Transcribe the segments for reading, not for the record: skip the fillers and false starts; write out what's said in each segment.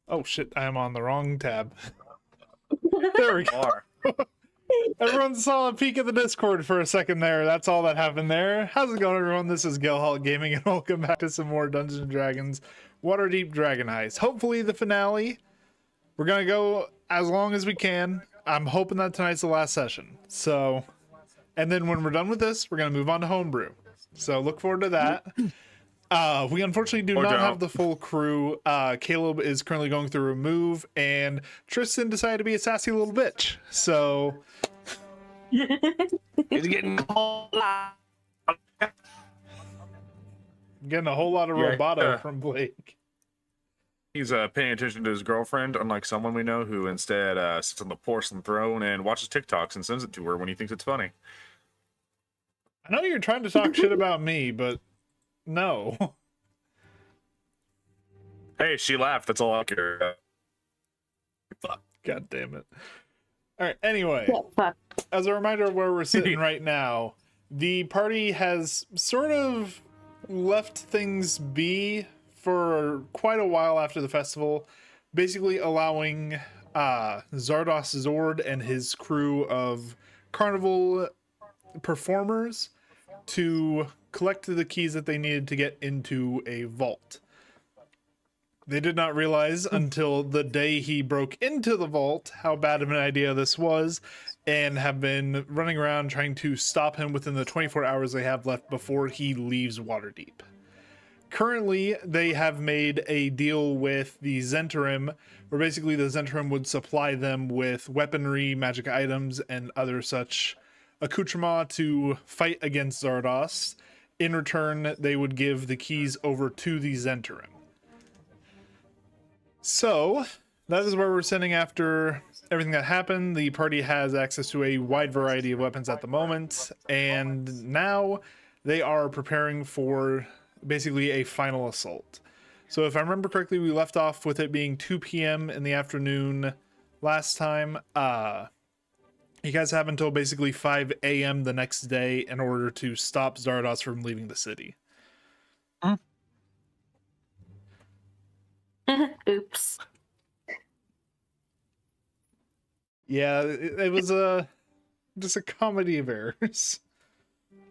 Oh shit, I am on the wrong tab. There we go. Are. Everyone saw a peek at the Discord for a second there. That's all that happened there. How's it going, everyone? This is Gilhalt Gaming, and welcome back to some more Dungeons & Dragons Waterdeep Dragon Heist. Hopefully the finale. We're going to go as long as we can. I'm hoping that tonight's the last session. So, and then when we're done with this, we're going to move on to Homebrew. So look forward to that. We unfortunately do not have the full crew. Caleb is currently going through a move, and Tristan decided to be a sassy little bitch. So He's getting getting a whole lot of roboto from Blake. He's paying attention to his girlfriend, unlike someone we know who instead sits on the porcelain throne and watches TikToks and sends it to her when he thinks it's funny. I know you're trying to talk shit about me, but no. Hey, she laughed. That's all I care about. Fuck. God damn it. All right. Anyway, as a reminder of where we're sitting right now, the party has sort of left things be for quite a while after the festival, basically allowing Zardos Zord and his crew of carnival performers to collect the keys that they needed to get into a vault. They did not realize until the day he broke into the vault how bad of an idea this was, and have been running around trying to stop him within the 24 hours they have left before he leaves Waterdeep. Currently, they have made a deal with the Zhentarim, where basically the Zhentarim would supply them with weaponry, magic items, and other such accoutrements to fight against Zardos. In return, they would give the keys over to the Zhentarim. So, that is where we're sitting after everything that happened. The party has access to a wide variety of weapons at the moment, and now they are preparing for basically a final assault. So if I remember correctly, we left off with it being 2 p.m. in the afternoon last time. You guys have until basically 5 a.m. the next day in order to stop Zardos from leaving the city. Oops. Yeah, it was just a comedy of errors.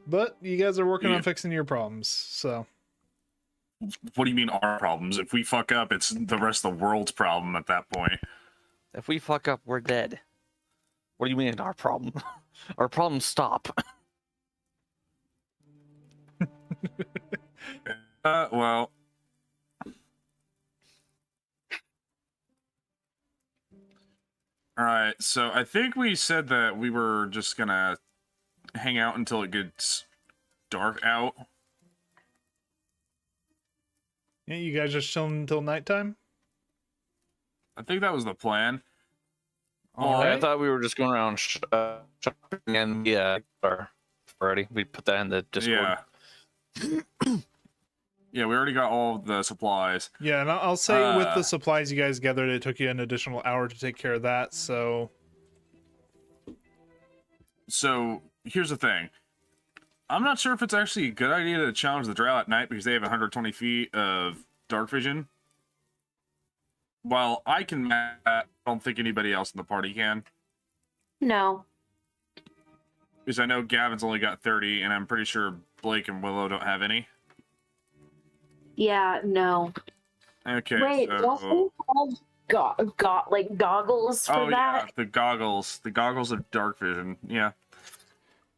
But you guys are working on fixing your problems, so. What do you mean our problems? If we fuck up, it's the rest of the world's problem at that point. If we fuck up, we're dead. What do you mean our problem? Our problems stop. Well. Alright, so I think we said that we were just gonna hang out until it gets dark out. Yeah, you guys just chilling until nighttime? I think that was the plan. I thought we were just going around shopping, and already we put that in the Discord. Yeah. Yeah, we already got all of the supplies. Yeah, and I'll say with the supplies you guys gathered, it took you an additional hour to take care of that, so... So, here's the thing. I'm not sure if it's actually a good idea to challenge the Drow at night because they have 120 feet of dark vision. While I can match that, I don't think anybody else in the party can. No. Because I know Gavin's only got 30, and I'm pretty sure Blake and Willow don't have any. Yeah, no. Okay, Wait, don't they have got like goggles for that? Yeah, the goggles of dark vision. Yeah.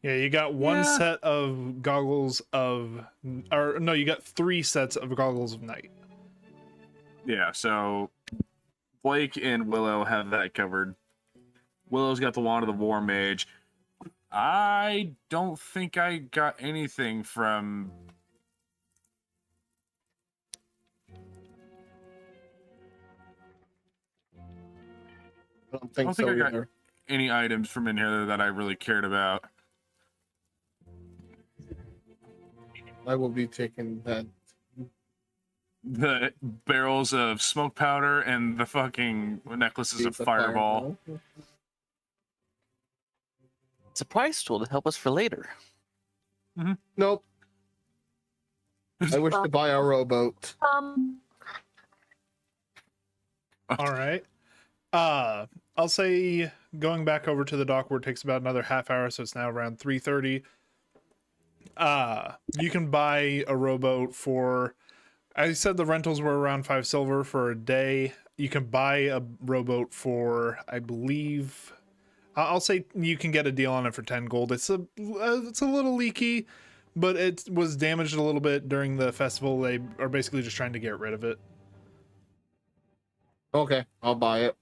Yeah, you got one set of goggles of... Or, no, you got 3 sets of goggles of night. Yeah, so Blake and Willow have that covered. Willow's got the Wand of the War Mage. I don't think I got anything from... I don't think so I got either. any items from in here that I really cared about. I will be taking that. The barrels of smoke powder and the fucking necklaces of fireball. Surprise tool to help us for later. Nope. I wish to buy a rowboat. All right. I'll say going back over to the dock where it takes about another half hour, so it's now around 3:30. You can buy a rowboat for, I said the rentals were around 5 silver for a day. You can buy a rowboat for, I believe, I'll say you can get a deal on it for 10 gold. It's a little leaky, but it was damaged a little bit during the festival. They are basically just trying to get rid of it. Okay, I'll buy it.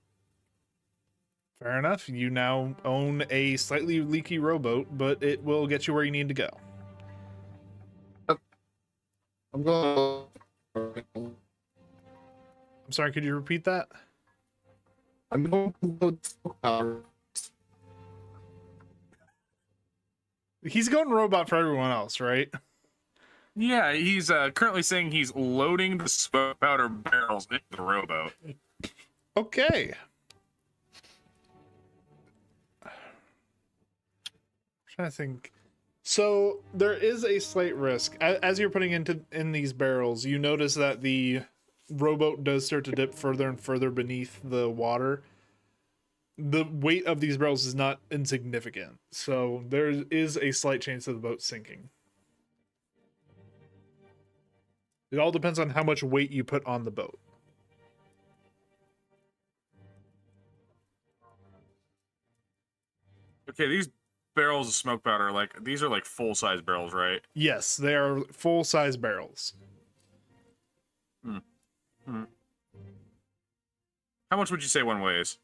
Fair enough. You now own a slightly leaky rowboat, but it will get you where you need to go. I'm going. I'm sorry, could you repeat that? I'm going to go to power. He's going robot for everyone else, right? Yeah, he's currently saying he's loading the smoke powder barrels into the rowboat. Okay. I'm trying to think. So there is a slight risk as you're putting in these barrels. You notice that the rowboat does start to dip further and further beneath the water. The weight of these barrels is not insignificant, so there is a slight chance of the boat sinking. It all depends on how much weight you put on the boat. Okay, these barrels of smoke powder, these are like full-size barrels, right? Yes, they are full-size barrels. How much would you say one weighs?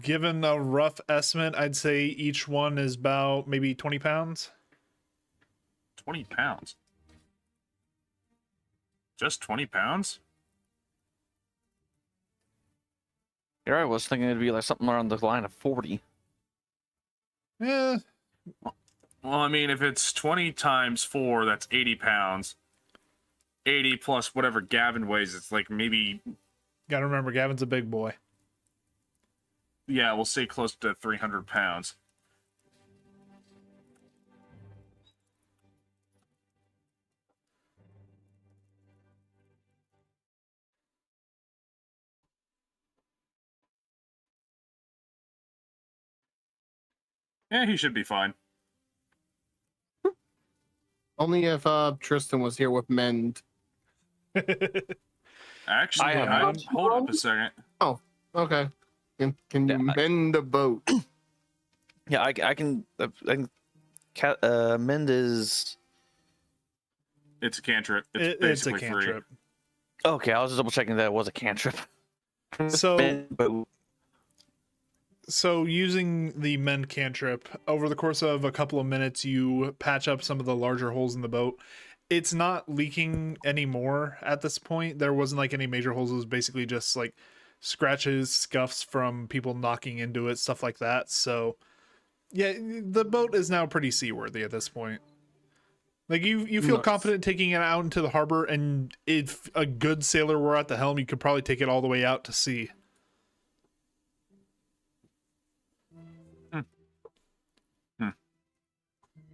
Given a rough estimate, I'd say each one is about maybe 20 pounds. 20 pounds? Just 20 pounds? Yeah, I was thinking it'd be like something around the line of 40. Yeah. Well, I mean, if it's 20 times 4, that's 80 pounds. 80 plus whatever Gavin weighs, it's like maybe... Gotta remember, Gavin's a big boy. Yeah, we'll say close to 300 pounds. Yeah, he should be fine. Only if Tristan was here with Mend. Actually, hold up a second. Oh, okay. Can you mend a boat? Yeah, I can. Mend is. It's a cantrip. It's It's a basically cantrip. Free. Okay, I was just double checking that it was a cantrip. So using the mend cantrip, over the course of a couple of minutes, you patch up some of the larger holes in the boat. It's not leaking anymore at this point. There wasn't like any major holes. It was basically just like scratches, scuffs from people knocking into it, stuff like that. So yeah, the boat is now pretty seaworthy at this point. Like you feel confident taking it out into the harbor, and if a good sailor were at the helm, you could probably take it all the way out to sea.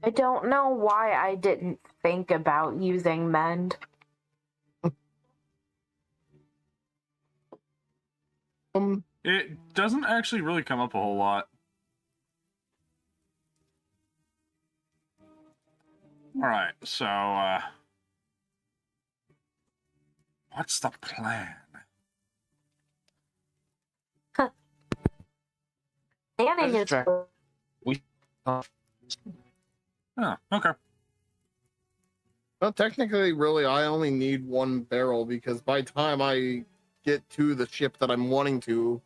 I don't know why I didn't think about using mend. It doesn't actually really come up a whole lot. Alright, so, what's the plan? Planning is... Oh, okay. Well, technically, really, I only need one barrel because by the time I get to the ship that I'm wanting to,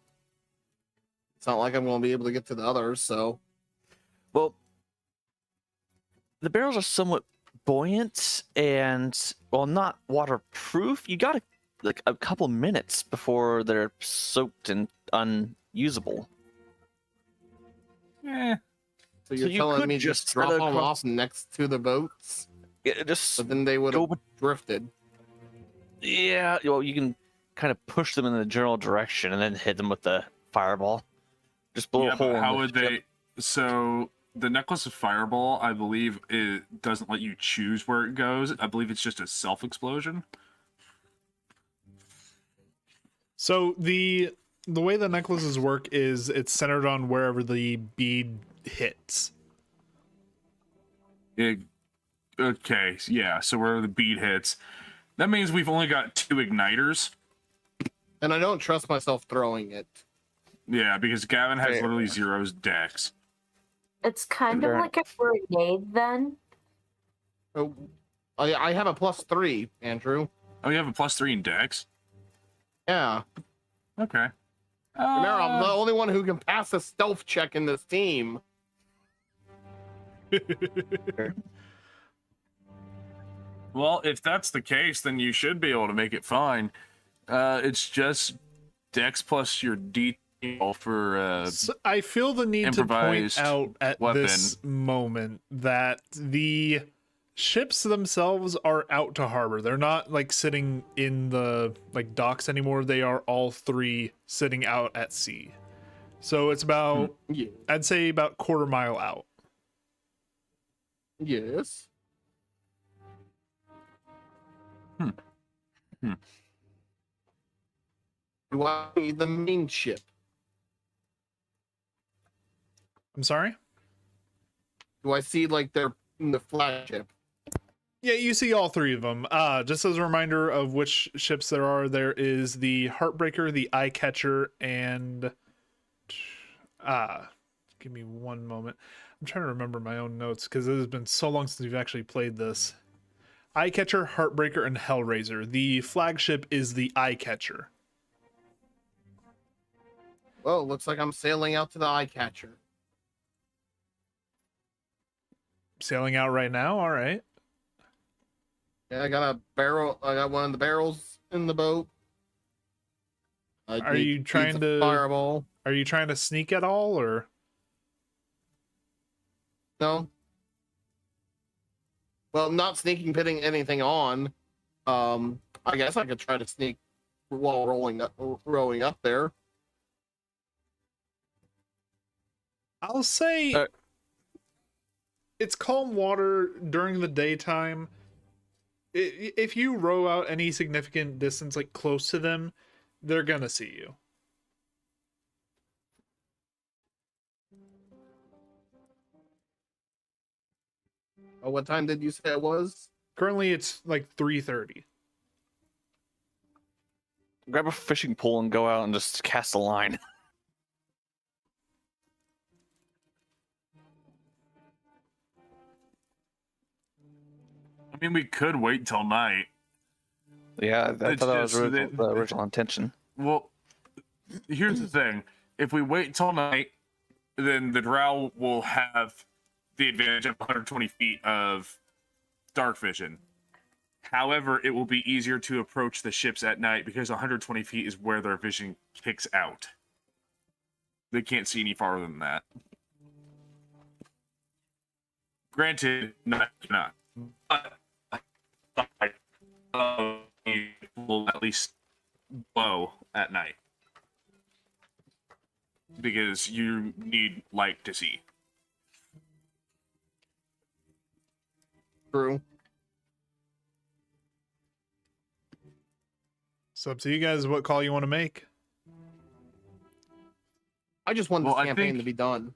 it's not like I'm going to be able to get to the others, so... Well, the barrels are somewhat buoyant and, well, not waterproof. You got a couple minutes before they're soaked and unusable. Yeah. So you're telling me just drop them off next to the boats? Yeah, just but then they would have drifted. Yeah, well, you can kind of push them in the general direction and then hit them with the fireball. Just blow a hole. But how would they? So the necklace of fireball, I believe, it doesn't let you choose where it goes. I believe it's just a self explosion. So the way the necklaces work is it's centered on wherever the bead hits. Okay, yeah. So where the bead hits, that means we've only got 2 igniters. And I don't trust myself throwing it. Yeah, because Gavin has Fair. literally 0 dex. It's kind of Fair like a grenade then. Oh, I have a +3, Andrew. Oh, you have a +3 in dex? Yeah. Okay. Remember, I'm the only one who can pass a stealth check in this team. Well, if that's the case, then you should be able to make it fine. It's just dex plus your D for So I feel the need to point improvised out at weapon. this moment that the ships themselves are out to harbor. They're not like sitting in the like docks anymore. They are all 3 sitting out at sea. So it's about Yeah. I'd say about quarter mile out. Yes. Do I need the main ship? I'm sorry? Do I see like the flagship? Yeah, you see all 3 of them. Just as a reminder of which ships there is the Heartbreaker, the Eye Catcher, and give me one moment. I'm trying to remember my own notes because it has been so long since we've actually played this. Eye Catcher, Heartbreaker, and Hellraiser. The flagship is the Eye Catcher. Well, it looks like I'm sailing out to the Eye Catcher. Sailing out right now? All right. Yeah, I got a barrel. I got one of the barrels in the boat. Are you trying to fireball? Are you trying to sneak at all, or? No. Well, not sneaking, putting anything on. I guess I could try to sneak while rowing up there. I'll say it's calm water during the daytime. If you row out any significant distance, like close to them, they're gonna see you. Oh, what time did you say it was? Currently, it's like 3:30. Grab a fishing pole and go out and just cast a line. I mean, we could wait till night. Yeah, I It's thought that was just the original intention. Well, here's the thing. If we wait till night, then the drow will have the advantage of 120 feet of dark vision. However, it will be easier to approach the ships at night because 120 feet is where their vision kicks out. They can't see any farther than that. Granted, not. But will at least glow at night because you need light to see. True. So up to you guys what call you want to make. I just want Well, this I campaign think- to be done.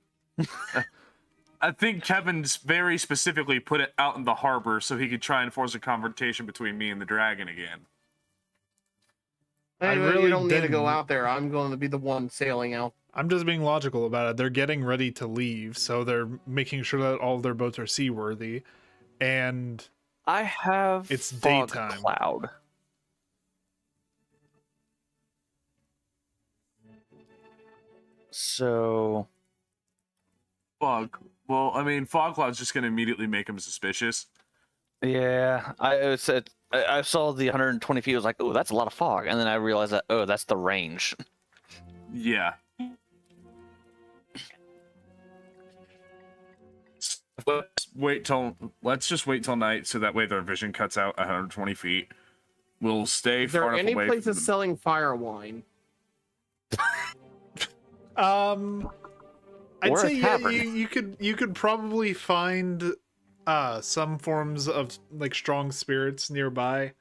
I think Kevin's very specifically put it out in the harbor so he could try and force a confrontation between me and the dragon again. I Anyway, really you don't need to didn't. go out there. I'm going to be the one sailing out. I'm just being logical about it. They're getting ready to leave, so they're making sure that all of their boats are seaworthy. And I have It's fog daytime. cloud. So Fog. Well, I mean, fog cloud's just going to immediately make him suspicious. yeah, I said I saw the 120 feet. I was like, oh, that's a lot of fog, and then I realized that that's the range. Yeah. Let's just wait till night so that way their vision cuts out 120 feet. We'll stay Is far there enough any away places from selling fire wine? I'd Or a say yeah, tavern. you could probably find some forms of like strong spirits nearby.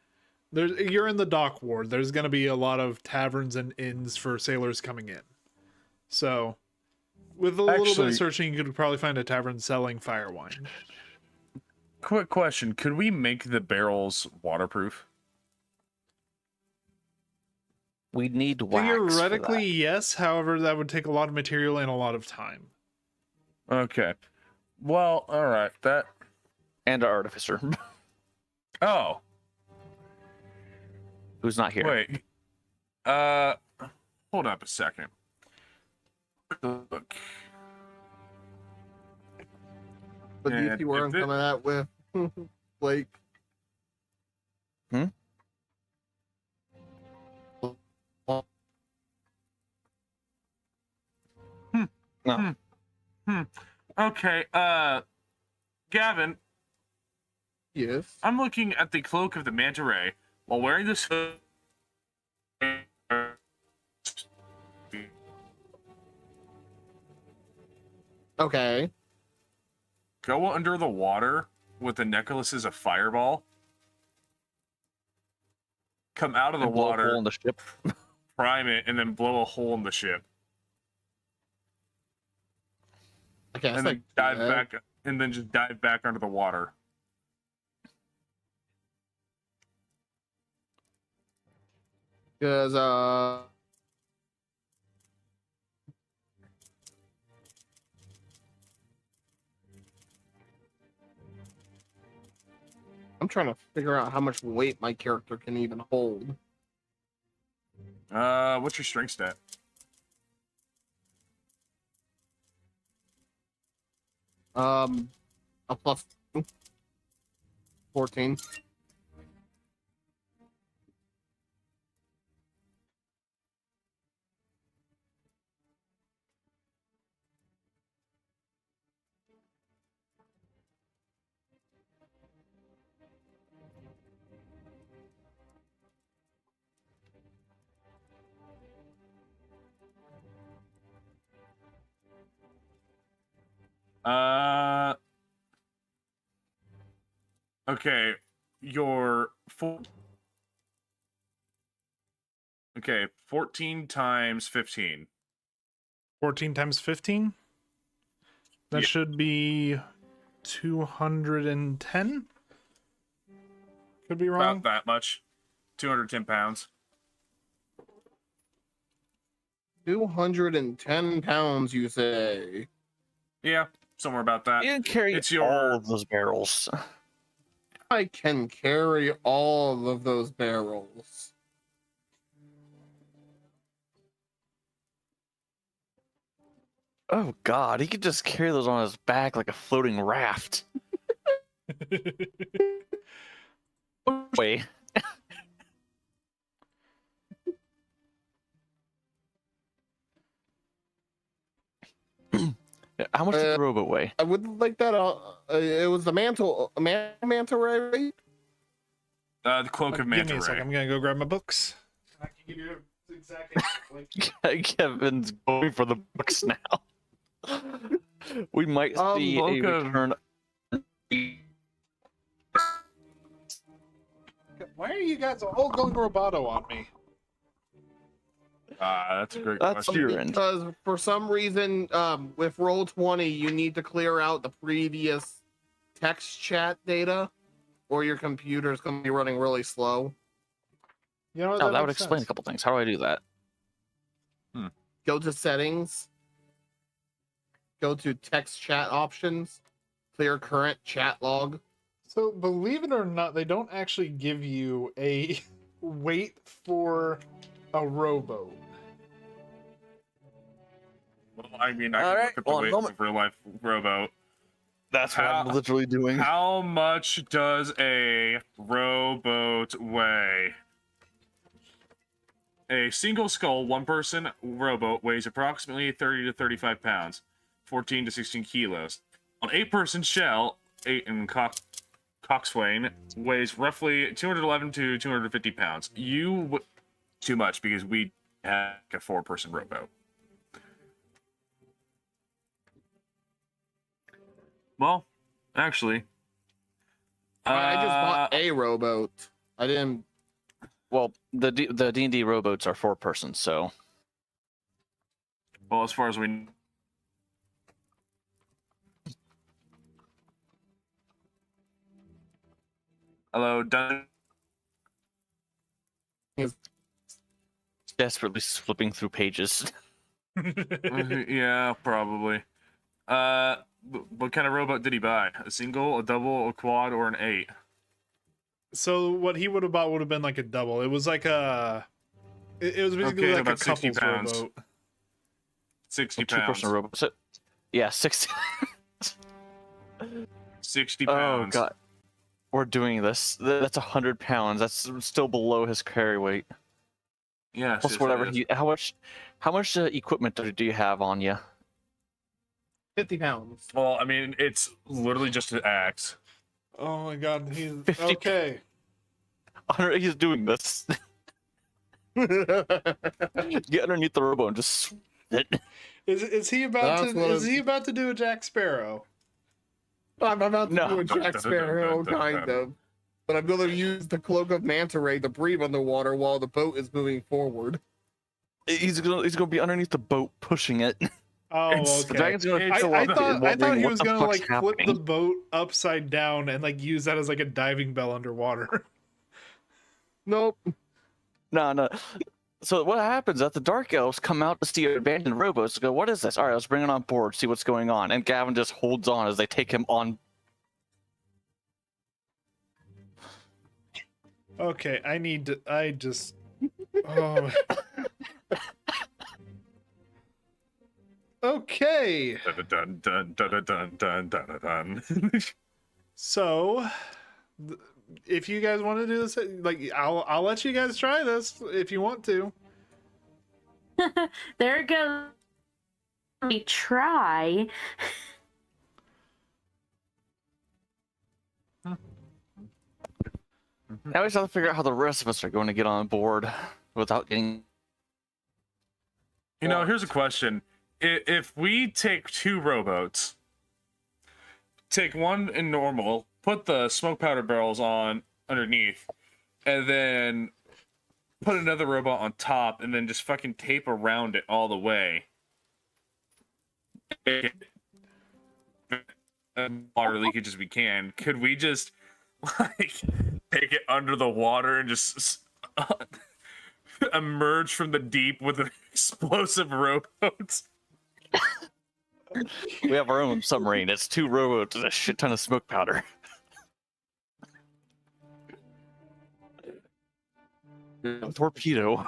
You're in the dock ward. There's going to be a lot of taverns and inns for sailors coming in. So, with a little bit of searching, you could probably find a tavern selling fire wine. Quick question: could we make the barrels waterproof? We need wax. Theoretically, yes. However, that would take a lot of material and a lot of time. Okay. Well, all right. That And our artificer, oh who's not here. wait. Hold up a second. Look. But And if you weren't if it- coming out with Blake. No. Okay, Gavin, Yes. I'm looking at the cloak of the manta ray while wearing this hood. Okay. Go under the water with the necklace as a fireball. Come out of the And blow a water, hole in the ship. prime it, and then blow a hole in the ship. Okay. And then dive back, and then just dive back under the water. Because I'm trying to figure out how much weight my character can even hold. What's your strength stat? A plus 14. Okay, your full. Okay, 14 times 15. 14 times 15? That Yeah. should be 210? Could be wrong. About that much. 210 pounds. 210 pounds, you say? Yeah, somewhere about that. You can carry It's your- all of those barrels. I can carry all of those barrels. Oh God, he could just carry those on his back like a floating raft. Wait. How much did the robot weigh? I would like that. It was the manta ray, right? The cloak of manta Give me a second. ray. I'm going to go grab my books. I can give you the exact answer. Kevin's going for the books now. We might see a Book of- return. Why are you guys all going roboto on me? That's a great That's question. your end. Because for some reason, with Roll20, you need to clear out the previous text chat data, or your computer's going to be running really slow. You know what? Oh, that would makes explain sense. a couple things. How do I do that? Go to settings. Go to text chat options. Clear current chat log. So, believe it or not, they don't actually give you a weight for a rowboat. Well, I mean, I All can right, look at the one weight moment. of real life rowboat. That's what I'm How- literally doing. How much does a rowboat weigh? A single scull, one person rowboat weighs approximately 30 to 35 pounds, 14 to 16 kilos. An 8-person shell, 8 and coxswain, weighs roughly 211 to 250 pounds. Too much because we have a 4-person rowboat. Well, actually, I just bought a rowboat. I didn't Well, the D&D rowboats are 4 persons, so Well, as far as we. Hello, done. desperately flipping through pages. Yeah, probably. What kind of robot did he buy? A single, a double, a quad, or an 8? So what he would have bought would have been like a double. It was like it was basically Okay, like a about 60 couple's pounds. rowboat. 60 2 pounds. person rowboat. So, yeah, 60. 60 Oh pounds. god, we're doing this. That's 100 pounds. That's still below his carry weight. Yes. Plus yes, whatever it is. he. How much equipment do you have on you? 50 pounds. Well, I mean, it's literally just an axe. Oh my god, he's 50 okay. He's doing this. Get underneath the rowboat and just. Is he about That's to what is I'm- he about to do a Jack Sparrow? I'm about to No. do a Jack Sparrow, kind of. But I'm going to use the cloak of manta ray to breathe underwater while the boat is moving forward. He's gonna be underneath the boat pushing it. Oh, It's- The okay. dragon's gonna It's feel I up thought and I thought wondering he what was the gonna fuck's like flip the happening. boat upside down and like use that as like a diving bell underwater. Nope. No. So what happens is the dark elves come out to see abandoned rowboats and go, "What is this? All right, let's bring it on board, see what's going on." And Gavin just holds on as they take him on. Okay, I just oh. Okay. Dun, dun, dun, dun, dun, dun, dun, dun. So, if you guys want to do this, like I'll let you guys try this if you want to. There goes. We try. Now we just have to figure out how the rest of us are going to get on board without getting. You know, here's a question. If we take 2 rowboats, take one in normal, put the smoke powder barrels on underneath, and then put another rowboat on top, and then just fucking tape around it all the way. Water leakage as we can. Could we just like take it under the water and just emerge from the deep with an explosive rowboat? We have our own submarine. It's 2 rowboats and a shit ton of smoke powder. Torpedo.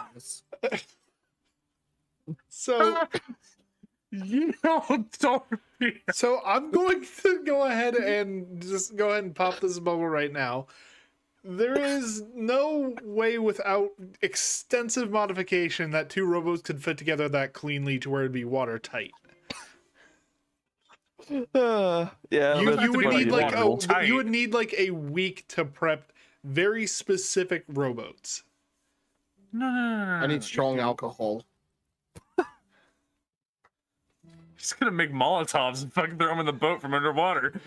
So, You don't so I'm going to go ahead and pop this bubble right now. There is no way without extensive modification that 2 rowboats could fit together that cleanly to where it'd be watertight. Yeah, You would need like watertight. you would need like a week to prep very specific rowboats. No. I need strong alcohol. He's gonna make Molotovs and fucking throw them in the boat from underwater.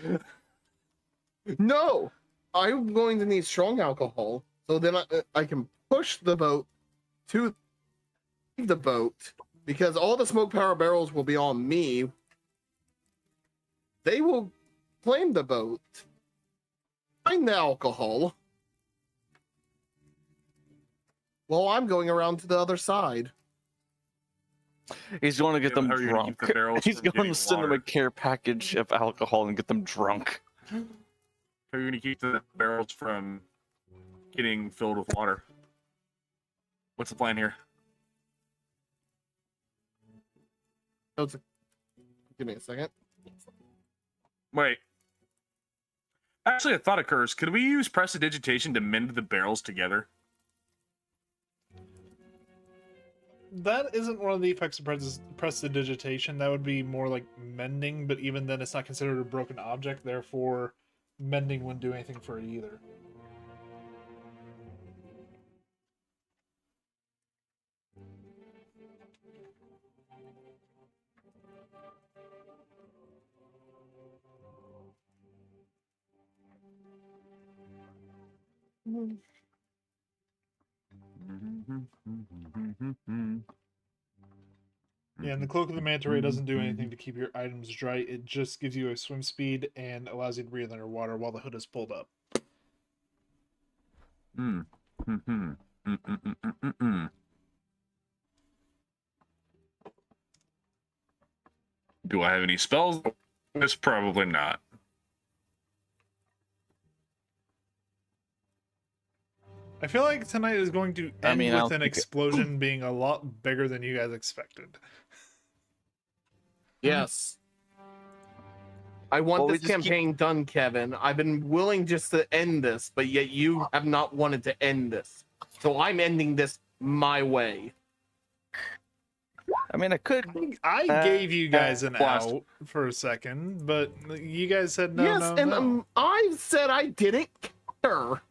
No! I'm going to need strong alcohol, so then I can push the boat to the boat, because all the smoke power barrels will be on me. They will flame the boat. Find the alcohol. While I'm going around to the other side. He's going to get Yeah, them how are you gonna drunk. keep the barrels He's from going getting to send them a water? care package of alcohol and get them drunk. How are you gonna keep the barrels from getting filled with water? What's the plan here? Give me a second. Wait. Actually, a thought occurs. Could we use prestidigitation to mend the barrels together? That isn't one of the effects of prestidigitation. That would be more like mending, but even then it's not considered a broken object, therefore mending wouldn't do anything for it either. Yeah, and the Cloak of the Manta Ray doesn't do anything to keep your items dry. It just gives you a swim speed and allows you to breathe underwater while the hood is pulled up. Do I have any spells? It's probably not. I feel like tonight is going to end with an explosion being a lot bigger than you guys expected. Yes. I want this campaign done, Kevin. I've been willing just to end this, but yet you have not wanted to end this. So I'm ending this my way. I mean, I could. I gave you guys an out for a second, but you guys said no, yes, and I said I didn't care.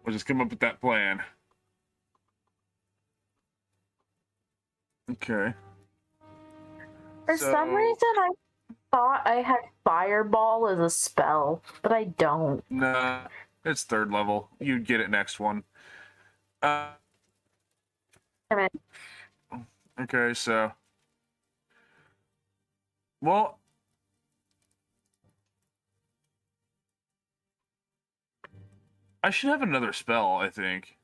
We'll just come up with that plan. Okay. For some reason, I thought I had Fireball as a spell, but I don't. Nah, it's 3rd level. You'd get it next one. Okay, so. Well. I should have another spell, I think.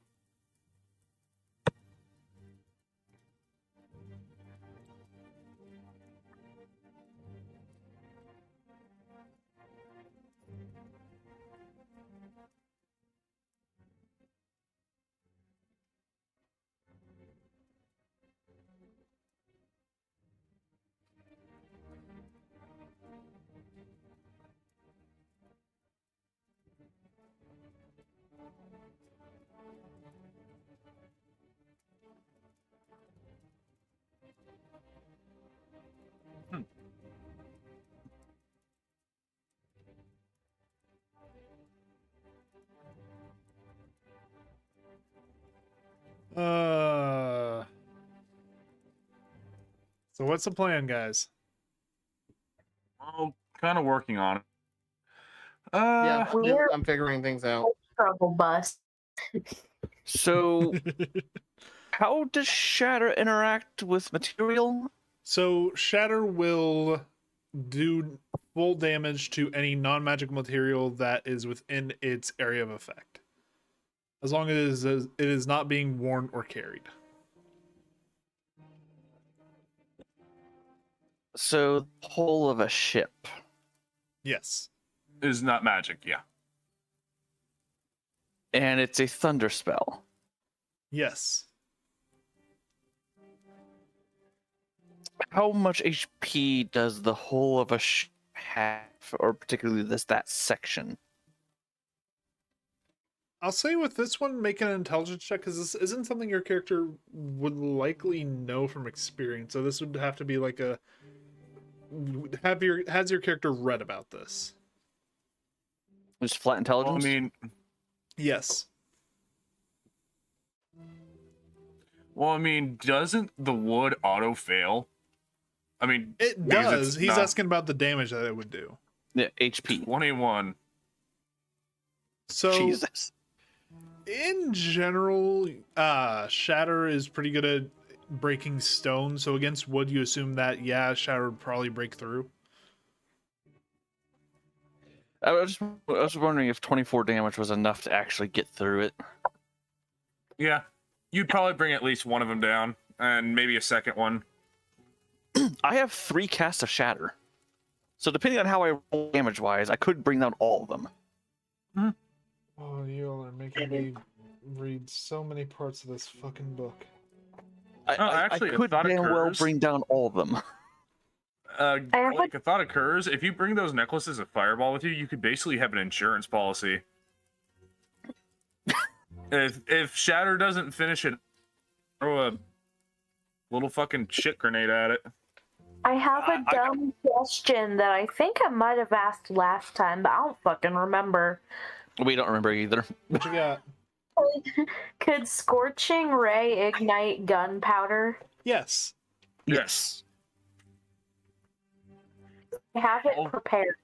So what's the plan, guys? I'm kind of working on it. Yeah, I'm figuring things out. Trouble bus. So, how does Shatter interact with material? So Shatter will do full damage to any non-magic material that is within its area of effect, as long as it is not being worn or carried. So, the hull of a ship. Yes. Is not magic, yeah. And it's a thunder spell. Yes. How much HP does the hull of a ship have, or particularly that section? I'll say with this one, make an intelligence check, because this isn't something your character would likely know from experience. So this would have to be like a... Has your character read about this? Just flat intelligence? Well, I mean... Yes. Well, I mean, doesn't the wood auto-fail? I mean... It does. He's asking about the damage that it would do. Yeah, HP. 21. So... Jesus. In general, Shatter is pretty good at breaking stone, so against wood you assume that, yeah, Shatter would probably break through. I was wondering if 24 damage was enough to actually get through it. Yeah. You'd probably bring at least one of them down, and maybe a second one. I have 3 casts of Shatter. So depending on how I roll damage-wise, I could bring down all of them. Hmm. Oh, you all are making me read so many parts of this fucking book. Actually, I could damn well bring down all of them. Like a thought occurs, if you bring those necklaces of Fireball with you, you could basically have an insurance policy. If Shatter doesn't finish it, throw a little fucking shit grenade at it. I have a dumb question that I think I might have asked last time, but I don't fucking remember. We don't remember either. What you got? Could Scorching Ray ignite gunpowder? Yes. Yes. I have it prepared.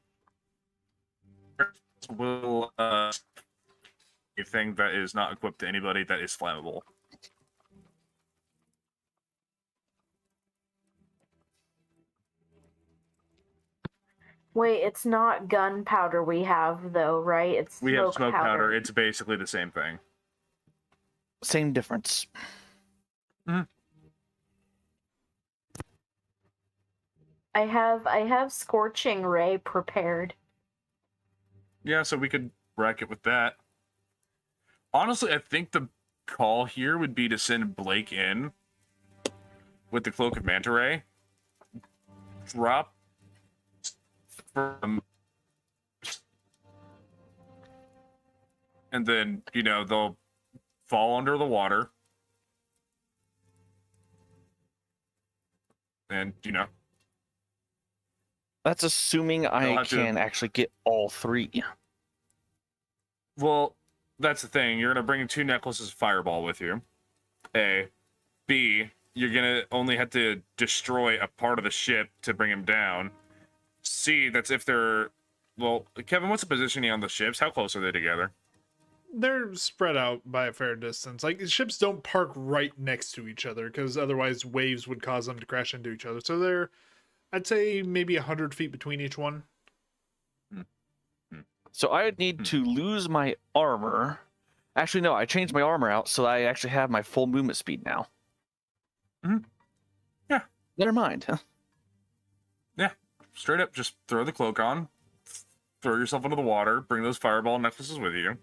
will anything that is not equipped to anybody that is flammable. Wait, it's not gunpowder we have, though, right? It's We have smoke powder. powder. It's basically the same thing. Same difference. I have Scorching Ray prepared. Yeah, so we could rack it with that. Honestly, I think the call here would be to send Blake in with the Cloak of Manta Ray. Drop from, and then, you know, they'll fall under the water. And, you know. That's assuming I can actually get all three. Well, that's the thing. You're going to bring 2 necklaces of Fireball with you. A. B. You're going to only have to destroy a part of the ship to bring him down. C. That's if they're... Well, Kevin, what's the positioning on the ships? How close are they together? They're spread out by a fair distance. Like, ships don't park right next to each other, because otherwise waves would cause them to crash into each other. So they're, I'd say, maybe 100 feet between each one. So I would need to lose my armor. Actually, no, I changed my armor out, so I actually have my full movement speed now. Yeah. Never mind. Yeah. Straight up, just throw the cloak on, throw yourself into the water, bring those Fireball necklaces with you.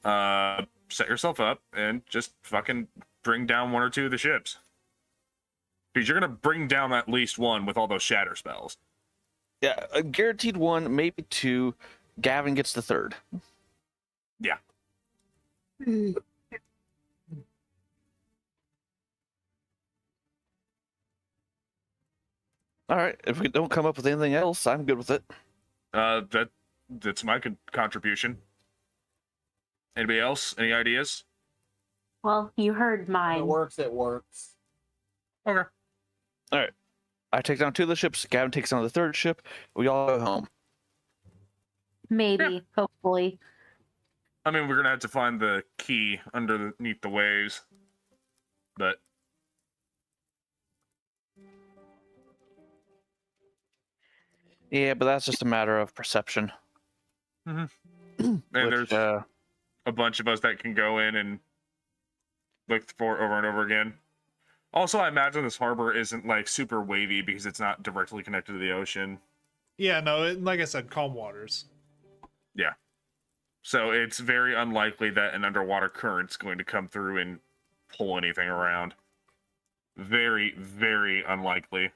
Set yourself up and just fucking bring down 1 or 2 of the ships. Because you're going to bring down at least 1 with all those shatter spells. Yeah, a guaranteed 1, maybe 2. Gavin gets the 3rd. Yeah. All right, if we don't come up with anything else, I'm good with it. That's my contribution. Anybody else? Any ideas? Well, you heard mine. It works. It works. Okay. All right. I take down 2 of the ships. Gavin takes down the 3rd ship. We all go home. Maybe, hopefully. I mean, we're gonna have to find the key underneath the waves, but Yeah, but that's just a matter of perception. and Which, there's a bunch of us that can go in and look for it over and over again. Also, I imagine this harbor isn't like super wavy because it's not directly connected to the ocean. Yeah, no, like I said, calm waters. Yeah. So it's very unlikely that an underwater current's going to come through and pull anything around. Very, very unlikely.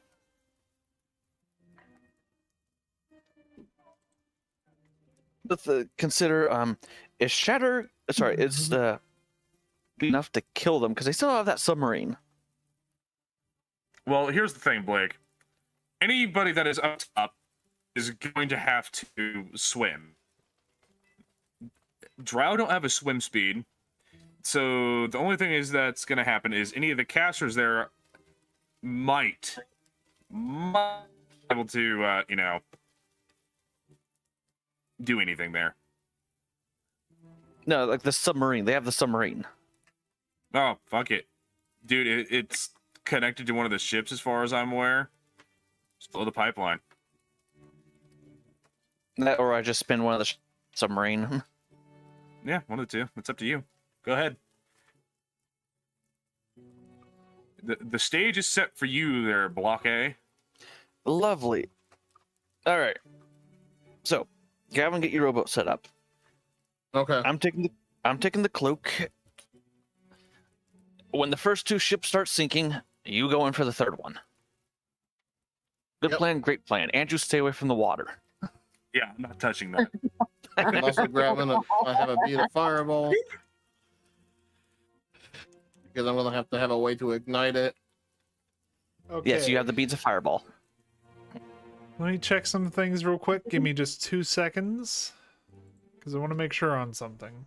But consider, is Shatter... Sorry, is enough to kill them? Because they still have that submarine. Well, here's the thing, Blake. Anybody that is up top is going to have to swim. Drow don't have a swim speed, so the only thing is that's going to happen is any of the casters there might be able to, you know, do anything there. No, like the submarine. They have the submarine. Oh, fuck it. Dude, it's connected to one of the ships as far as I'm aware. Just blow the pipeline. That, or I just spin one of the submarine. Yeah, one of the two. It's up to you. Go ahead. The stage is set for you there, Block A. Lovely. All right. So, Gavin, get your rowboat set up. Okay. I'm taking the cloak. When the first 2 ships start sinking, you go in for the 3rd one. Good plan, great plan. Andrew, stay away from the water. Yeah, I'm not touching that. I'm also grabbing I have a bead of Fireball. Because I'm going to have a way to ignite it. Okay. Yes, you have the beads of fireball. Let me check some things real quick. Give me just 2 seconds. Because I want to make sure on something.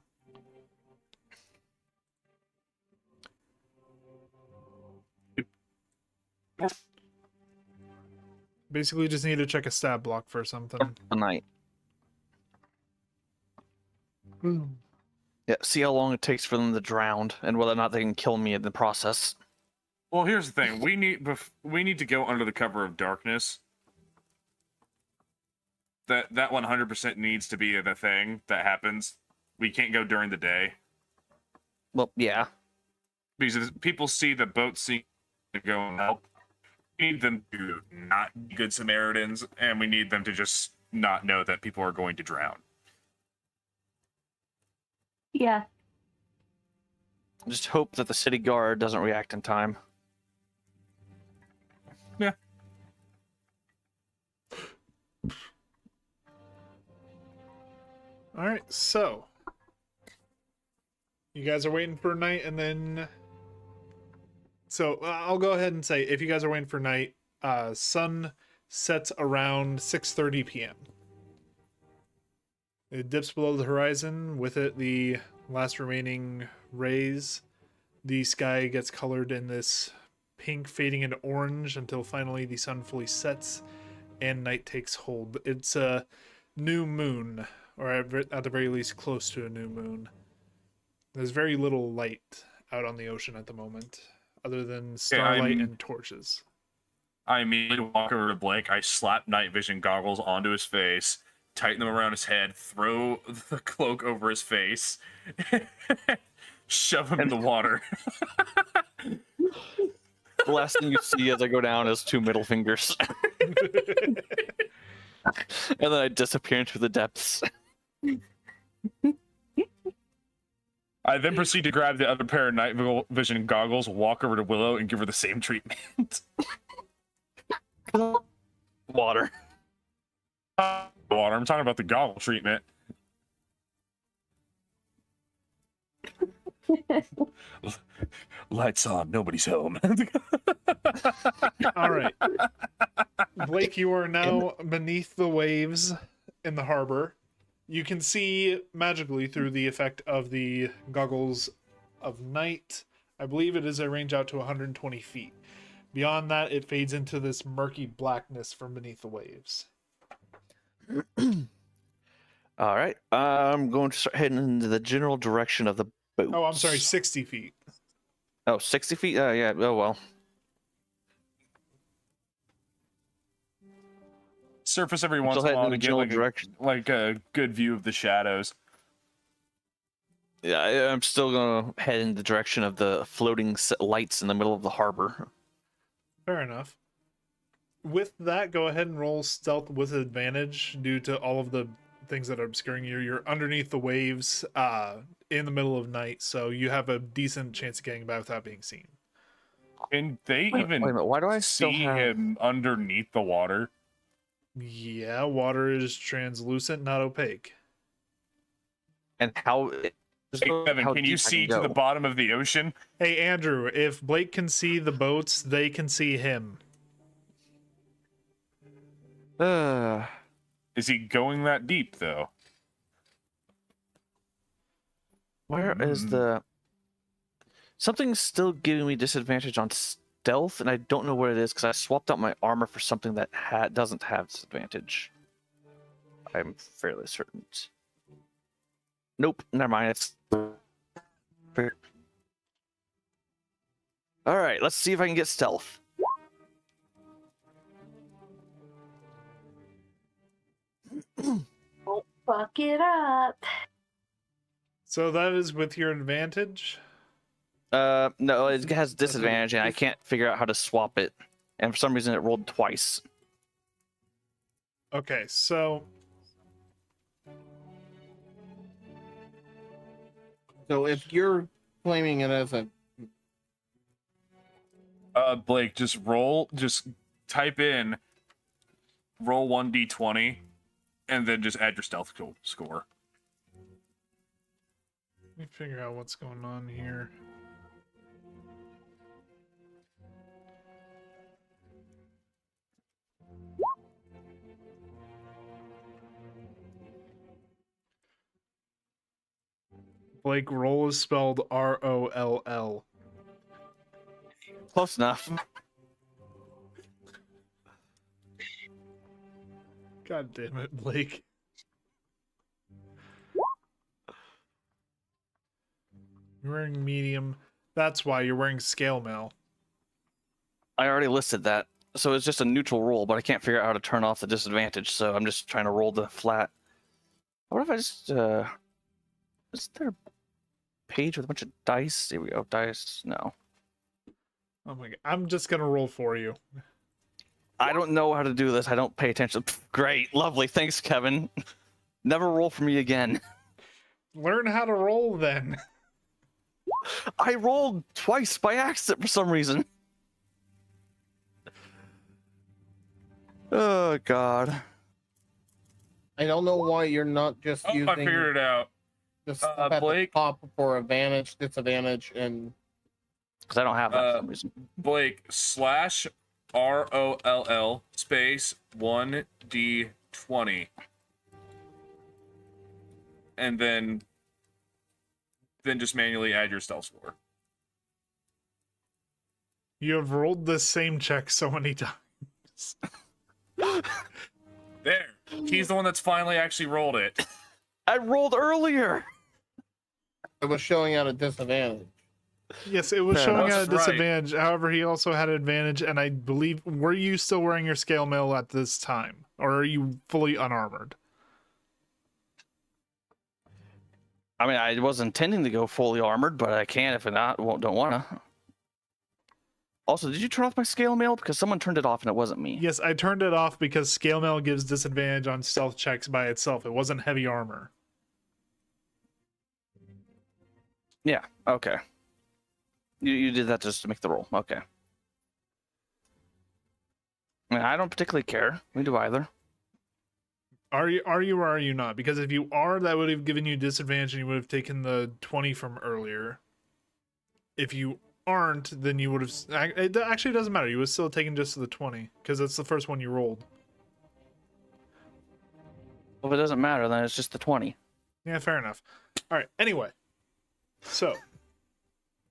Basically just need to check a stab block for something. A night. Yeah, see how long it takes for them to drown, and whether or not they can kill me in the process. Well, here's the thing: we need to go under the cover of darkness. That 100% needs to be the thing that happens. We can't go during the day. Well, yeah. Because if people see the boat sink to go and help, we need them to not be good Samaritans, and we need them to just not know that people are going to drown. Yeah. Just hope that the city guard doesn't react in time. Yeah. All right, so you guys are waiting for night, and then so I'll go ahead and say if you guys are waiting for night, sun sets around 6:30 p.m. It dips below the horizon. With it, the last remaining rays. The sky gets colored in this pink, fading into orange until finally the sun fully sets and night takes hold. It's a new moon, or at the very least close to a new moon. There's very little light out on the ocean at the moment, other than starlight and torches. I immediately walk over to Blake. I slap night vision goggles onto his face, tighten them around his head, throw the cloak over his face, shove him in the water. The last thing you see as I go down is 2 middle fingers. And then I disappear into the depths. I then proceed to grab the other pair of night vision goggles, walk over to Willow, and give her the same treatment. Water. Water. I'm talking about the goggle treatment. Lights on. Nobody's home. All right. Blake, you are now beneath the waves in the harbor. You can see magically through the effect of the goggles of night. I believe it is a range out to 120 feet. Beyond that, it fades into this murky blackness from beneath the waves. All right. I'm going to start heading into the general direction of the boat. Oh, I'm sorry, 60 feet. Oh, 60 feet? Yeah. Oh, well. Surface every once in a while to get like a good view of the shadows. Yeah, I'm still going to head in the direction of the floating lights in the middle of the harbor. Fair enough. With that, go ahead and roll stealth with advantage due to all of the things that are obscuring you. You're underneath the waves in the middle of night, so you have a decent chance of getting by without being seen. And they Wait a minute, why do I still see have... him underneath the water? Yeah, water is translucent, not opaque. And how... Hey, Kevin, can you see to the bottom of the ocean? Hey, Andrew, if Blake can see the boats, they can see him. Is he going that deep, though? Where is the... Something's still giving me disadvantage on stealth, and I don't know what it is, because I swapped out my armor for something that doesn't have disadvantage. I'm fairly certain. Nope, never mind. It's... Alright, let's see if I can get stealth. Oh, fuck it up. So that is with your advantage? No, it has disadvantage, and I can't figure out how to swap it. And for some reason, it rolled twice. Okay, so... So if you're claiming it as a... Blake, just type in roll 1d20, and then just add your stealth score. Let me figure out what's going on here. Blake, roll is spelled R-O-L-L. Close enough. God damn it, Blake. You're wearing medium. That's why you're wearing scale mail. I already listed that. So it's just a neutral roll, but I can't figure out how to turn off the disadvantage, so I'm just trying to roll the flat. What if I just, is there a page with a bunch of dice? Here we go, dice, no. Oh my god, I'm just gonna roll for you. I don't know how to do this, I don't pay attention. Pff, great, lovely, thanks, Kevin. Never roll for me again. Learn how to roll then. I rolled twice by accident for some reason. Oh, God. I don't know why you're not just using I figured it out. the stuff at Blake? the top for advantage, disadvantage, and Because I don't have that for some reason. Blake /ROLL space 1d20. And then just manually add your stealth score. You have rolled the same check so many times. There. He's the one that's finally actually rolled it. I rolled earlier. it was showing at a disadvantage. Yes, it was Fair showing enough. at a disadvantage. However, he also had advantage, and I believe, were you still wearing your scale mail at this time? Or are you fully unarmored? I mean, I was intending to go fully armored, but I can if I don't want to. Also, did you turn off my scale mail? Because someone turned it off and it wasn't me. Yes, I turned it off because scale mail gives disadvantage on stealth checks by itself. It wasn't heavy armor. Yeah, okay. You did that just to make the roll. Okay. I mean, I don't particularly care. We do either. Are you or are you not? Because if you are, that would have given you disadvantage and you would have taken the 20 from earlier. If you aren't, then you would have... It actually doesn't matter. You would still have taken just the 20 because that's the first one you rolled. Well, if it doesn't matter, then it's just the 20. Yeah, fair enough. All right, anyway. So...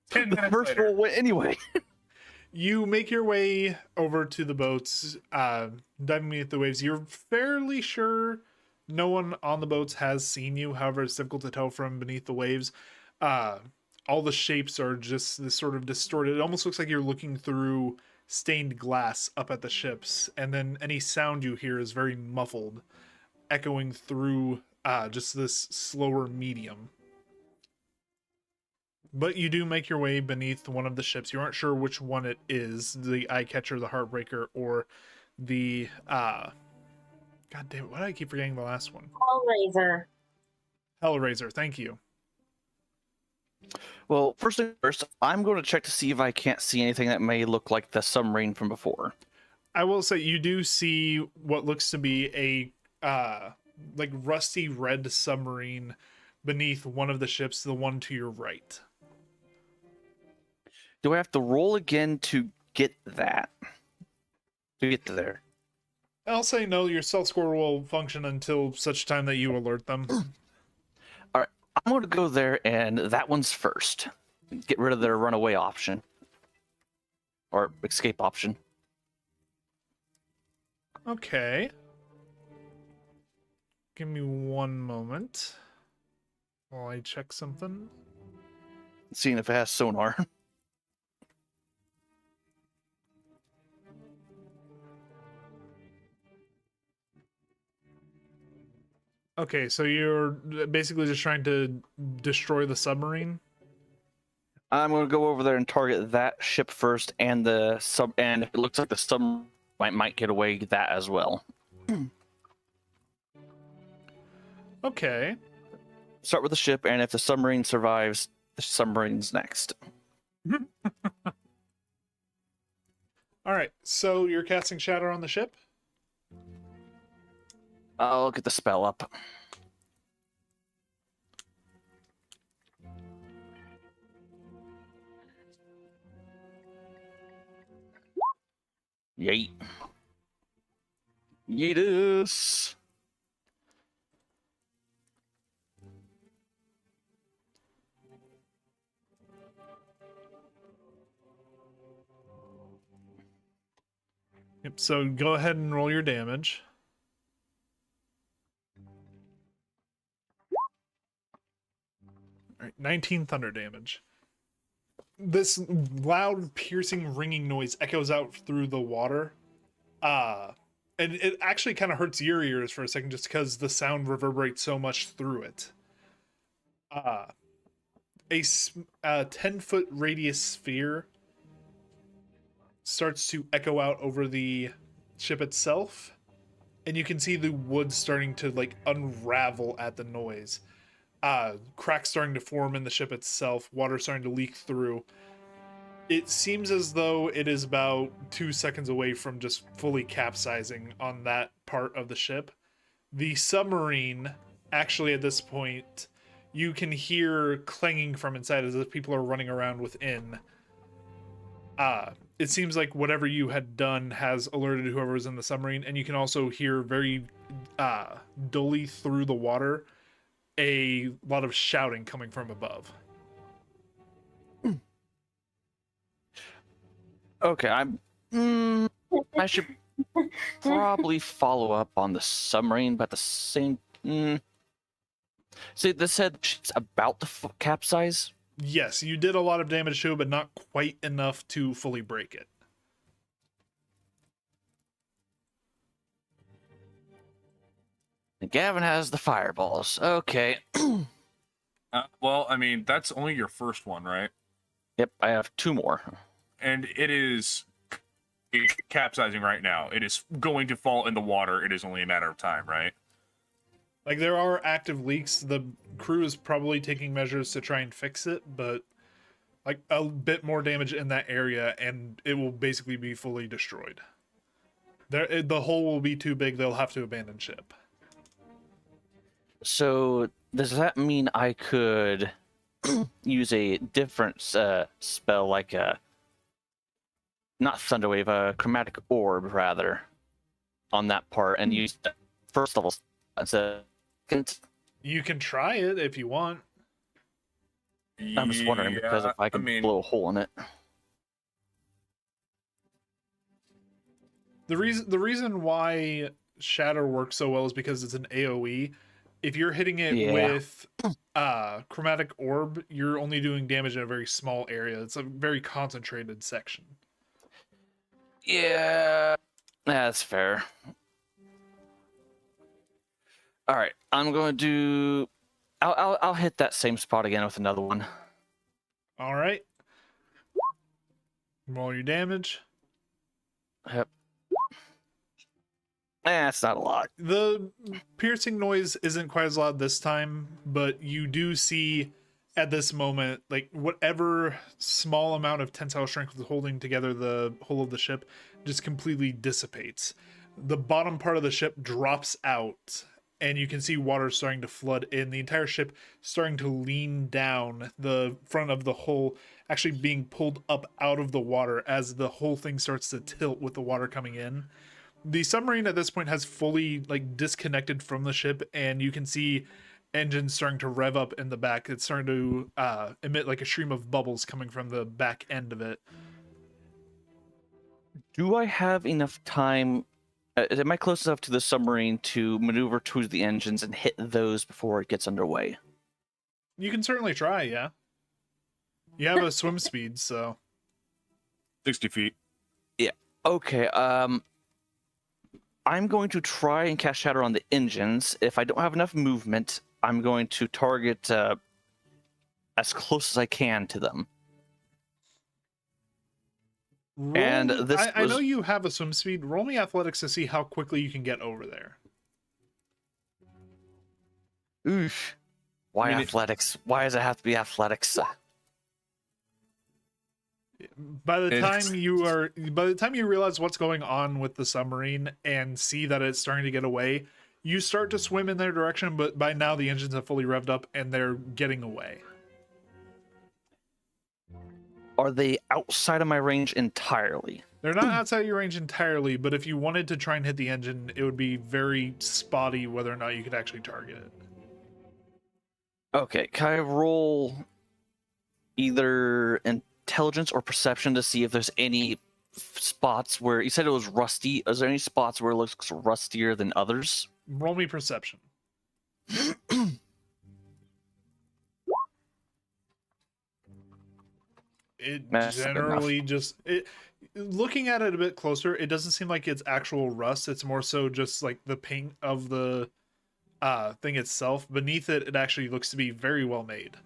10 The minutes first later. roll went anyway. You make your way over to the boats, diving beneath the waves. You're fairly sure no one on the boats has seen you. However, it's difficult to tell from beneath the waves. All the shapes are just this sort of distorted. It almost looks like you're looking through stained glass up at the ships. And then any sound you hear is very muffled, echoing through just this slower medium. But you do make your way beneath one of the ships. You aren't sure which one it is, the Eye Catcher, the Heartbreaker, or the God damn it, why do I keep forgetting the last one? Hellraiser. Hellraiser, thank you. Well, first thing first, I'm going to check to see if I can't see anything that may look like the submarine from before. I will say you do see what looks to be a like rusty red submarine beneath one of the ships, the one to your right. Do I have to roll again to get that? To get to there? I'll say no, your stealth score will function until such time that you alert them. All right, I'm going to go there, and that one's first. Get rid of their runaway option. Or escape option. Okay. Give me one moment while I check something. Seeing if it has sonar. Okay, so you're basically just trying to destroy the submarine? I'm going to go over there and target that ship first, and the sub. And if it looks like the sub might get away, that as well. Okay. Start with the ship, and if the submarine survives, the submarine's next. All right, so you're casting Shatter on the ship? I'll get the spell up. Yeet. Yeetus. Yep, so go ahead and roll your damage. All right, 19 thunder damage. this loud, piercing, ringing noise echoes out through the water. And it actually kind of hurts your ears for a second just because the sound reverberates so much through it. A 10-foot radius sphere starts to echo out over the ship itself, and you can see the wood starting to like unravel at the noise. Cracks starting to form in the ship itself, water starting to leak through. It seems as though it is about 2 seconds away from just fully capsizing on that part of the ship. The submarine, actually at this point, you can hear clanging from inside as if people are running around within. It seems like whatever you had done has alerted whoever was in the submarine, and you can also hear very dully through the water a lot of shouting coming from above. Okay, I should probably follow up on the submarine, but at the same. See, this said it's about to capsize. Yes, you did a lot of damage to it, but not quite enough to fully break it. And Gavin has the fireballs. Okay. Well, I mean, that's only your first one, right? Yep, I have 2 more. And it's capsizing right now. It is going to fall in the water. It is only a matter of time, right? Like, there are active leaks. The crew is probably taking measures to try and fix it, but like a bit more damage in that area and it will basically be fully destroyed. The hole will be too big. They'll have to abandon ship. So does that mean I could use a different spell, like not Thunderwave, a Chromatic Orb rather, on that part, and use the first level as a second? You can try it if you want. I'm just wondering because if I can blow a hole in it. The reason why Shatter works so well is because it's an AoE. If you're hitting it with Chromatic Orb, you're only doing damage in a very small area. It's a very concentrated section. Yeah, that's fair. All right, I'm going to do. I'll hit that same spot again with another one. All right. Roll your damage. Yep. That's not a lot. The piercing noise isn't quite as loud this time, but you do see at this moment, like, whatever small amount of tensile strength was holding together the whole of the ship just completely dissipates. The bottom part of the ship drops out, and you can see water starting to flood in. The entire ship starting to lean down, the front of the hull actually being pulled up out of the water as the whole thing starts to tilt with the water coming in. The submarine at this point has fully disconnected from the ship, and you can see engines starting to rev up in the back. It's starting to emit like a stream of bubbles coming from the back end of it. Do I have enough time? Am I close enough to the submarine to maneuver towards the engines and hit those before it gets underway? You can certainly try, yeah. You have a swim speed, so 60 feet. Yeah. Okay. I'm going to try and cast Shatter on the engines. If I don't have enough movement, I'm going to target as close as I can to them. And this I know you have a swim speed. Roll me athletics to see how quickly you can get over there. Oof. Why athletics? Why does it have to be athletics? By the time you realize what's going on with the submarine and see that it's starting to get away, you start to swim in their direction, but by now the engines have fully revved up and they're getting away. Are they outside of my range entirely? They're not outside your range entirely, but if you wanted to try and hit the engine, it would be very spotty whether or not you could actually target it. Okay, can I roll either intelligence or perception to see if there's any spots where you said it was rusty? Is there any spots where it looks rustier than others? Roll me perception. It That's good generally just looking at it a bit closer, it doesn't seem like it's actual rust. It's more so just like the paint of the thing itself. Beneath it, it actually looks to be very well made.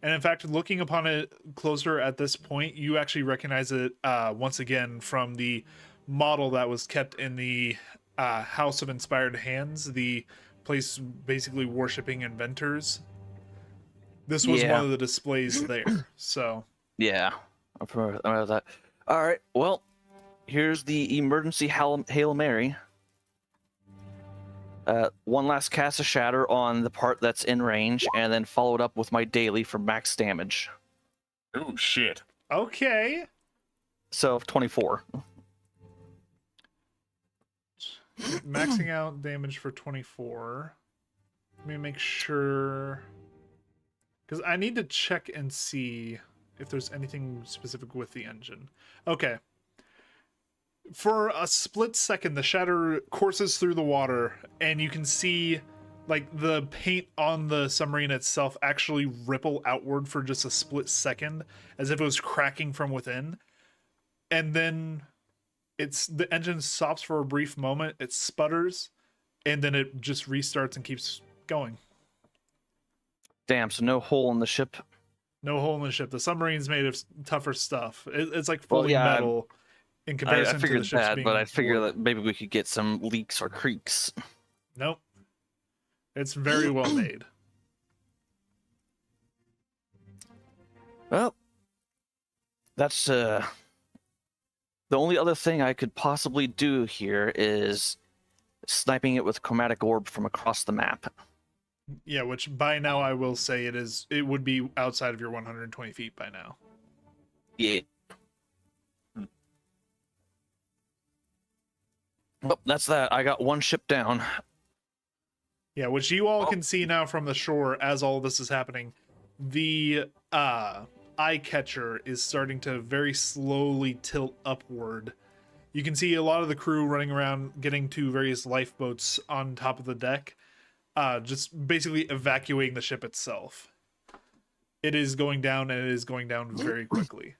And in fact, looking upon it closer at this point, you actually recognize it once again from the model that was kept in the House of Inspired Hands, the place basically worshipping inventors. This was one of the displays there. So yeah, I'm familiar with that. All right, well, here's the emergency Hail Mary. One last cast of Shatter on the part that's in range, and then followed up with my daily for max damage. Oh shit. okay. So 24. Maxing out damage for 24. Let me make sure, because I need to check and see if there's anything specific with the engine. Okay. For a split second, the shatter courses through the water, and you can see like the paint on the submarine itself actually ripple outward for just a split second, as if it was cracking from within. And then the engine stops for a brief moment, it sputters, and then it just restarts and keeps going. Damn, so no hole in the ship. No hole in the ship. The submarine's made of tougher stuff. It's like fully metal in I comparison figured to the ship's that, being but I figured wood. that maybe we could get some leaks or creaks. Nope. It's very well made. Well, that's the only other thing I could possibly do here is sniping it with chromatic orb from across the map. Yeah, which by now I will say it would be outside of your 120 feet by now. Yeah. Well, that's that. I got one ship down. Yeah, which you all can see now from the shore as all this is happening. The eye catcher is starting to very slowly tilt upward. You can see a lot of the crew running around, getting to various lifeboats on top of the deck, just basically evacuating the ship itself. It is going down, and it is going down very quickly.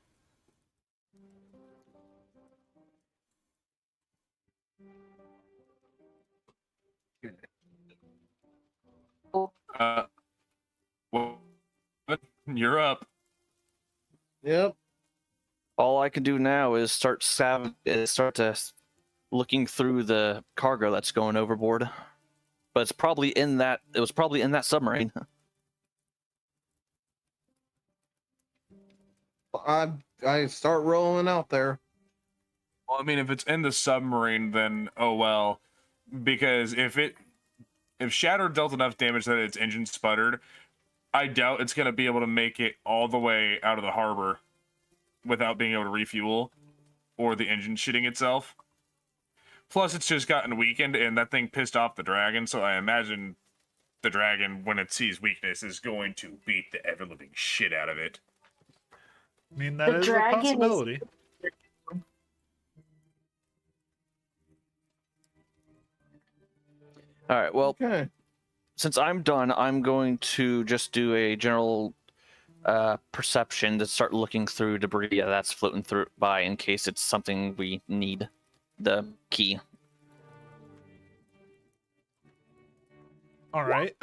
Well, you're up. Yep. All I can do now is start looking through the cargo that's going overboard. But it's probably in that. It was probably in that submarine. I start rolling out there. Well, I mean, if it's in the submarine, then oh well. Because if Shatter dealt enough damage that its engine sputtered, I doubt it's gonna be able to make it all the way out of the harbor without being able to refuel or the engine shitting itself. Plus, it's just gotten weakened, and that thing pissed off the dragon, so I imagine the dragon, when it sees weakness, is going to beat the ever-living shit out of it. I mean, that is a possibility. All right. Well, Okay. since I'm done, I'm going to just do a general perception to start looking through debris that's floating through by in case it's something we need. The key. All right.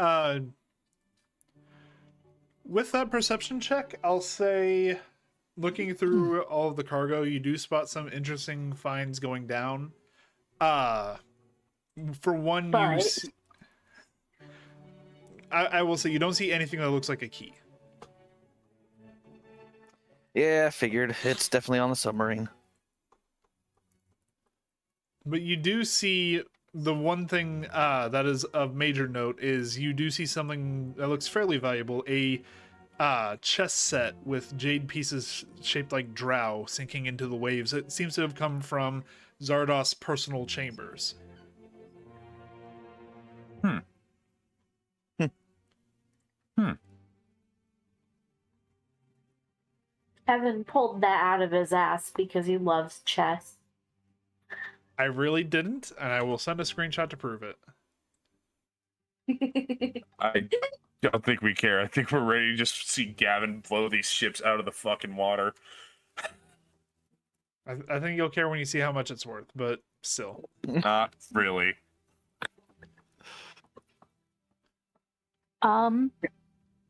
With that perception check, I'll say, looking through all of the cargo, you do spot some interesting finds going down. For one, I will say you don't see anything that looks like a key. Yeah, I figured. It's definitely on the submarine. But you do see the one thing that is of major note is you do see something that looks fairly valuable, a chess set with jade pieces shaped like drow sinking into the waves. It seems to have come from Zardos' personal chambers. Kevin pulled that out of his ass because he loves chess. I really didn't, and I will send a screenshot to prove it. I don't think we care. I think we're ready to just see Gavin blow these ships out of the fucking water. I think you'll care when you see how much it's worth, but still. Not really.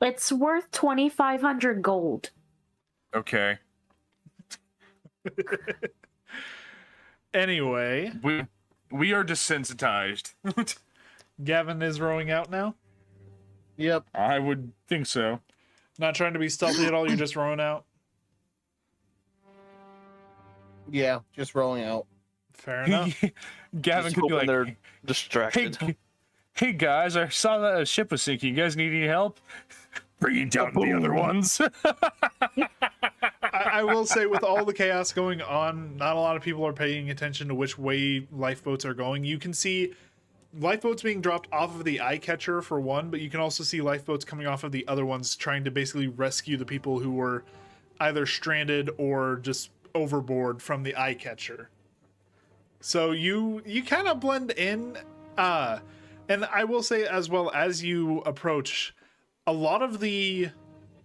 It's worth 2,500 gold. Okay. Anyway, we are desensitized. Gavin is rowing out now. Yep. I would think so. Not trying to be stealthy at all. You're just rowing out. Yeah, just rolling out. Fair enough. Gavin Just could be hoping like, they're distracted. hey guys, I saw that a ship was sinking. You guys need any help? Bringing down the other ones. I will say, with all the chaos going on, not a lot of people are paying attention to which way lifeboats are going. You can see lifeboats being dropped off of the eye catcher for one, but you can also see lifeboats coming off of the other ones trying to basically rescue the people who were either stranded or just overboard from the eye catcher. So you kind of blend in, and I will say as well, as you approach, a lot of the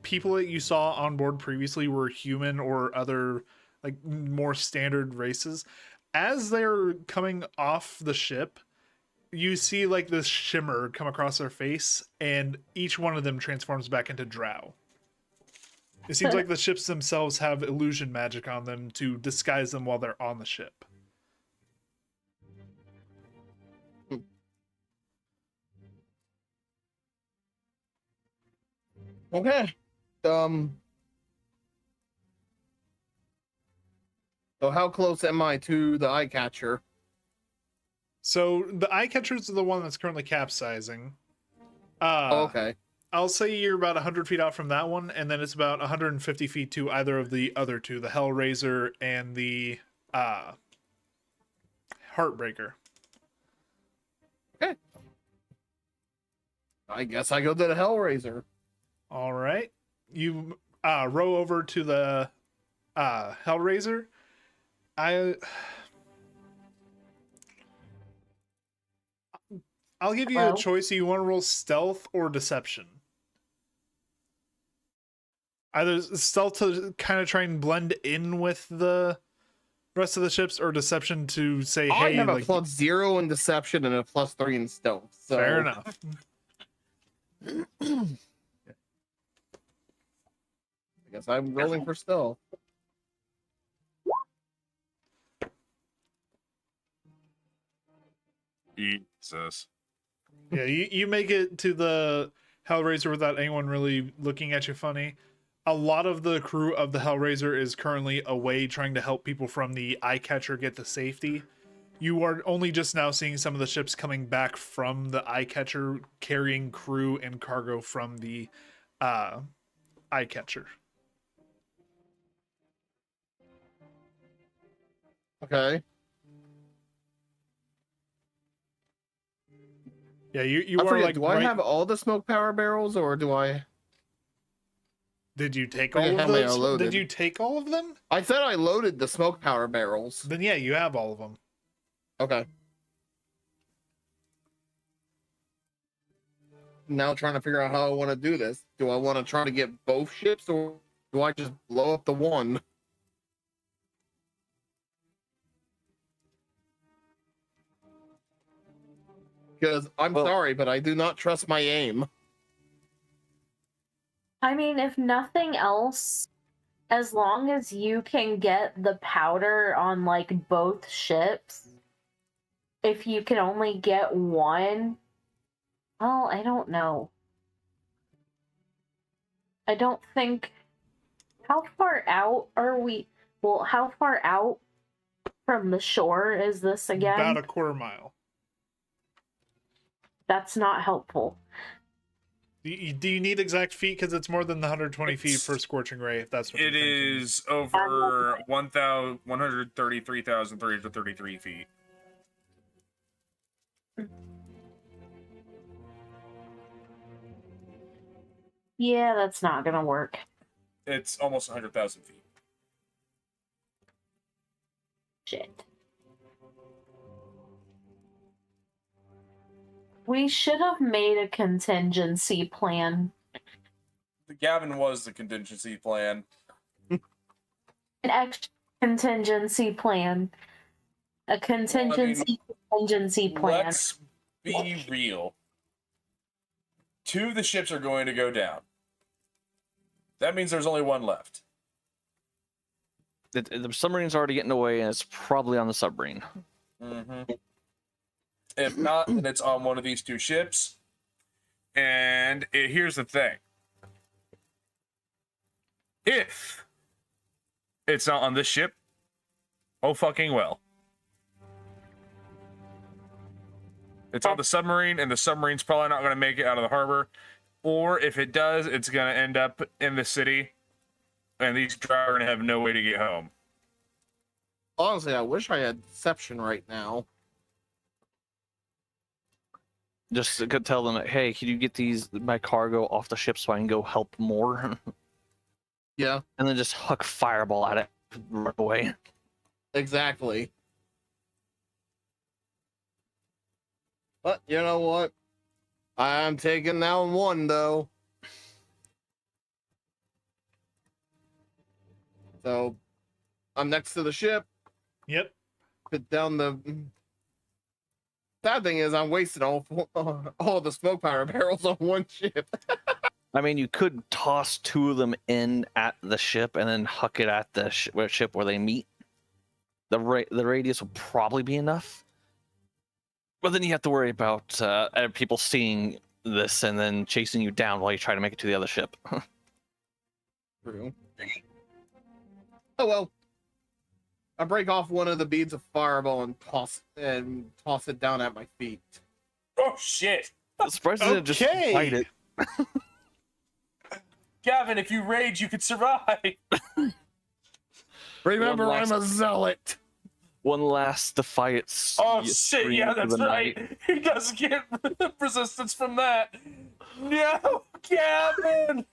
people that you saw on board previously were human or other like more standard races. As they're coming off the ship, you see like this shimmer come across their face, and each one of them transforms back into drow. It seems like the ships themselves have illusion magic on them to disguise them while they're on the ship. Okay. So how close am I to the eye catcher? So the eye catcher is the one that's currently capsizing. Okay. I'll say you're about 100 feet out from that one, and then it's about 150 feet to either of the other two, the Hellraiser and the Heartbreaker. Okay. I guess I go to the Hellraiser. All right. You row over to the Hellraiser. I'll give you a choice. You want to roll stealth or deception? Either stealth to kind of try and blend in with the rest of the ships, or deception to say, I hey, have like, a +0 in deception and a +3 in stealth. So. Fair enough. I guess I'm rolling for stealth. Jesus. Yeah, you make it to the Hellraiser without anyone really looking at you funny. A lot of the crew of the Hellraiser is currently away trying to help people from the eye catcher get to safety. You are only just now seeing some of the ships coming back from the eye catcher carrying crew and cargo from the eye catcher. Okay. Yeah, you I are forget, like. do I have all the smoke power barrels, or do I? Did you take I all forget of how many I those? loaded. Did you take all of them? I said I loaded the smoke power barrels. Then yeah, you have all of them. Okay. Now trying to figure out how I want to do this. Do I want to try to get both ships, or do I just blow up the one? Because I'm sorry, but I do not trust my aim. I mean, if nothing else, as long as you can get the powder on, like, both ships, if you can only get one, well, I don't know. I don't think... How far out are we... Well, how far out from the shore is this again? About a quarter mile. That's not helpful. Do you need exact feet? Because it's more than the 120 feet for Scorching Ray, if that's what It you're thinking. is over 133,333 feet. Yeah, that's not gonna work. It's almost 100,000 feet. Shit. We should have made a contingency plan. The Gavin was the contingency plan. An Contingency plan. A contingency contingency plan. Let's be real. 2 of the ships are going to go down. That means there's only 1 left. The submarine's already getting away, and it's probably on the submarine. Mm-hmm. If not, then it's on one of these 2 ships. And here's the thing. If it's not on this ship, oh fucking well. It's on the submarine, and the submarine's probably not going to make it out of the harbor. Or if it does, it's going to end up in the city, and these drivers are going to have no way to get home. Honestly, I wish I had deception right now. Just could tell them, hey, can you get my cargo off the ship so I can go help more? Yeah, And then just huck fireball at it, run away. exactly. But you know what? I'm taking down 1 though. So I'm next to the ship. Yep. Put down the. Sad thing is, I'm wasting all the smoke powder barrels on 1 ship. I mean, you could toss 2 of them in at the ship and then huck it at the ship where they meet. The radius will probably be enough. But then you have to worry about people seeing this and then chasing you down while you try to make it to the other ship. True. Oh well. I break off 1 of the beads of fireball and toss it down at my feet. Oh shit! I'm surprised they didn't just fight it. Gavin, if you rage, you could survive. Remember, I'm a zealot. One last defiance. Oh shit! Yeah, that's right. Night. He doesn't get resistance from that. No, Gavin.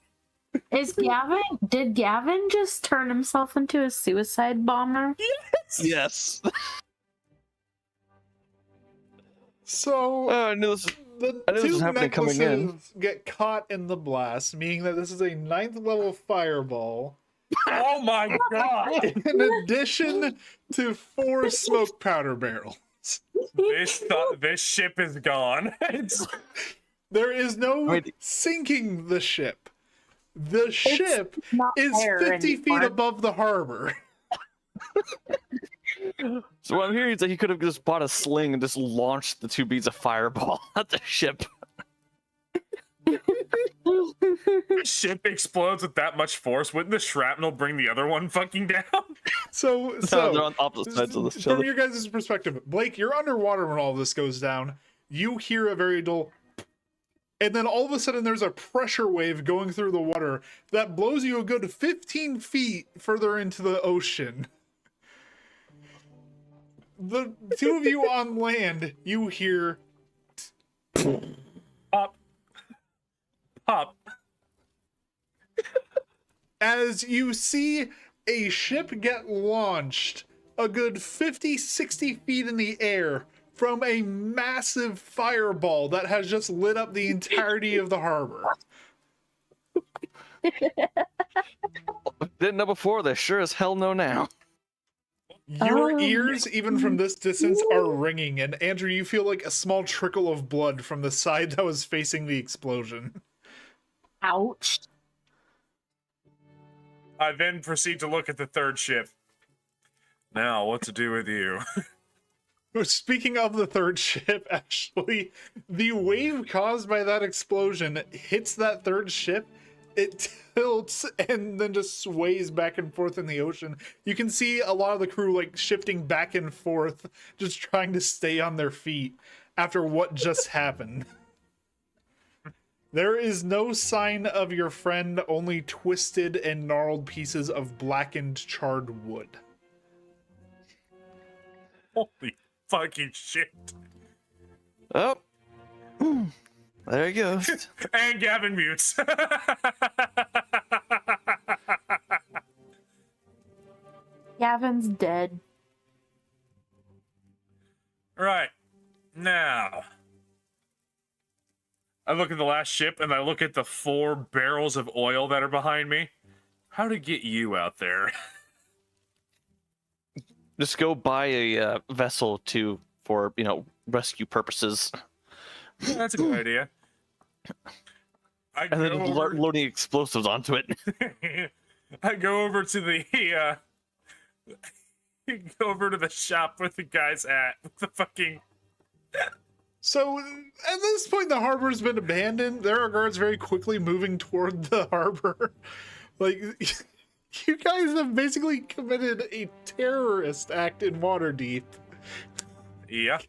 Did Gavin just turn himself into a suicide bomber? Yes. So I knew this. the I knew this was 2 happening coming in. necklaces get caught in the blast, meaning that this is a 9th level fireball. Oh my god! In addition to 4 smoke powder barrels. This ship is gone. There is no Wait. sinking the ship. The ship Not is there 50 feet anymore. above the harbor. So what I'm hearing is that he could have just bought a sling and just launched the 2 beads of fireball at the ship. Ship explodes with that much force. Wouldn't the shrapnel bring the other one fucking down? So They're on opposite sides of the from shoulder. your guys' perspective, Blake, you're underwater when all this goes down. You hear a very dull, and then all of a sudden there's a pressure wave going through the water that blows you a good 15 feet further into the ocean. The 2 of you on land, you hear Pop. Pop. as you see a ship get launched a good 50, 60 feet in the air from a massive fireball that has just lit up the entirety of the harbor. Didn't know before, they sure as hell know now. Your Oh. ears, even from this distance, are ringing, and Andrew, you feel like a small trickle of blood from the side that was facing the explosion. Ouch. I then proceed to look at the 3rd ship. Now, what to do with you? Speaking of the 3rd ship, actually, the wave caused by that explosion hits that 3rd ship. It tilts and then just sways back and forth in the ocean. You can see a lot of the crew like shifting back and forth, just trying to stay on their feet after what just happened. There is no sign of your friend, only twisted and gnarled pieces of blackened, charred wood. Holy fucking shit. Oh. There he goes. And Gavin mutes. Gavin's dead. Right. Now, I look at the last ship and I look at the 4 barrels of oil that are behind me. How to get you out there? Just go buy a vessel for rescue purposes. Yeah, that's a good idea. And then loading explosives onto it. I go over to the go over to the shop where the guy's at with the fucking. So at this point, the harbor's been abandoned. There are guards very quickly moving toward the harbor. Like, you guys have basically committed a terrorist act in Waterdeep. Yeah.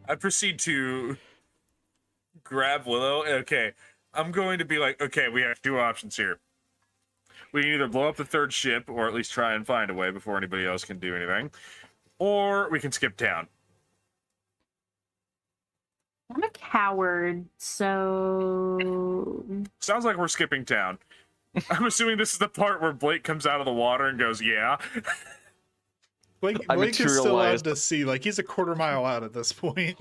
I proceed to grab Willow. Okay, I'm going to be like, okay, we have two options here. We can either blow up the third ship, or at least try and find a way before anybody else can do anything, or we can skip town. I'm a coward, so... Sounds like we're skipping town. I'm assuming this is the part where Blake comes out of the water and goes, yeah. Blake is still out to sea. Like, he's a quarter mile out at this point.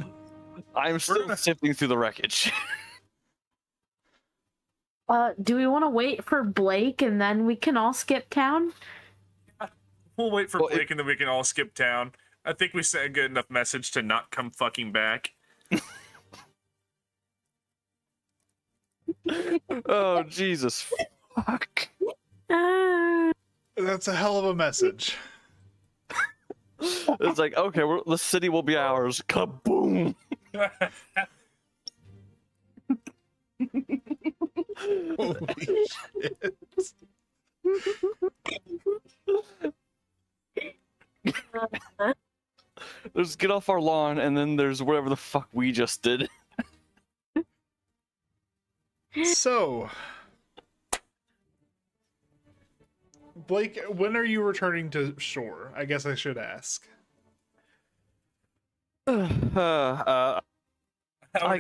I'm still sifting through the wreckage. Do we want to wait for Blake and then we can all skip town? We'll wait for Blake and then we can all skip town. I think we sent a good enough message to not come fucking back. Oh, Jesus. Fuck. That's a hell of a message. It's like, okay, the city will be ours. Kaboom! Holy shit. There's get off our lawn, and then there's whatever the fuck we just did. So, Blake, when are you returning to shore? I guess I should ask. I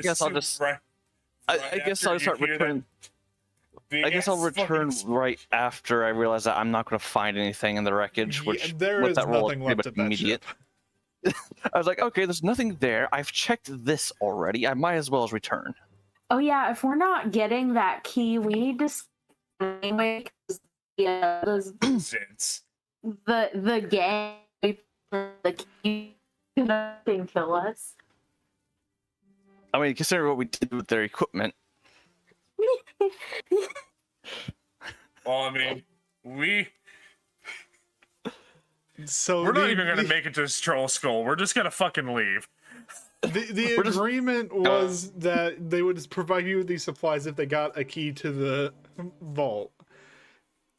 guess I'll just. Right I guess I'll start returning. I guess I'll return right after I realize that I'm not going to find anything in the wreckage, which there with is that roll nothing is pretty left much at that immediate. ship. I was like, okay, there's nothing there. I've checked this already. I might as well as return. Oh yeah, if we're not getting that key, we need to anyway. Yeah, Since the gang, the key can kill us. I mean, consider what we did with their equipment. Well, I mean, we're So not even gonna make it to Troll Skull. We're just gonna fucking leave. The agreement was that they would provide you with these supplies if they got a key to the vault.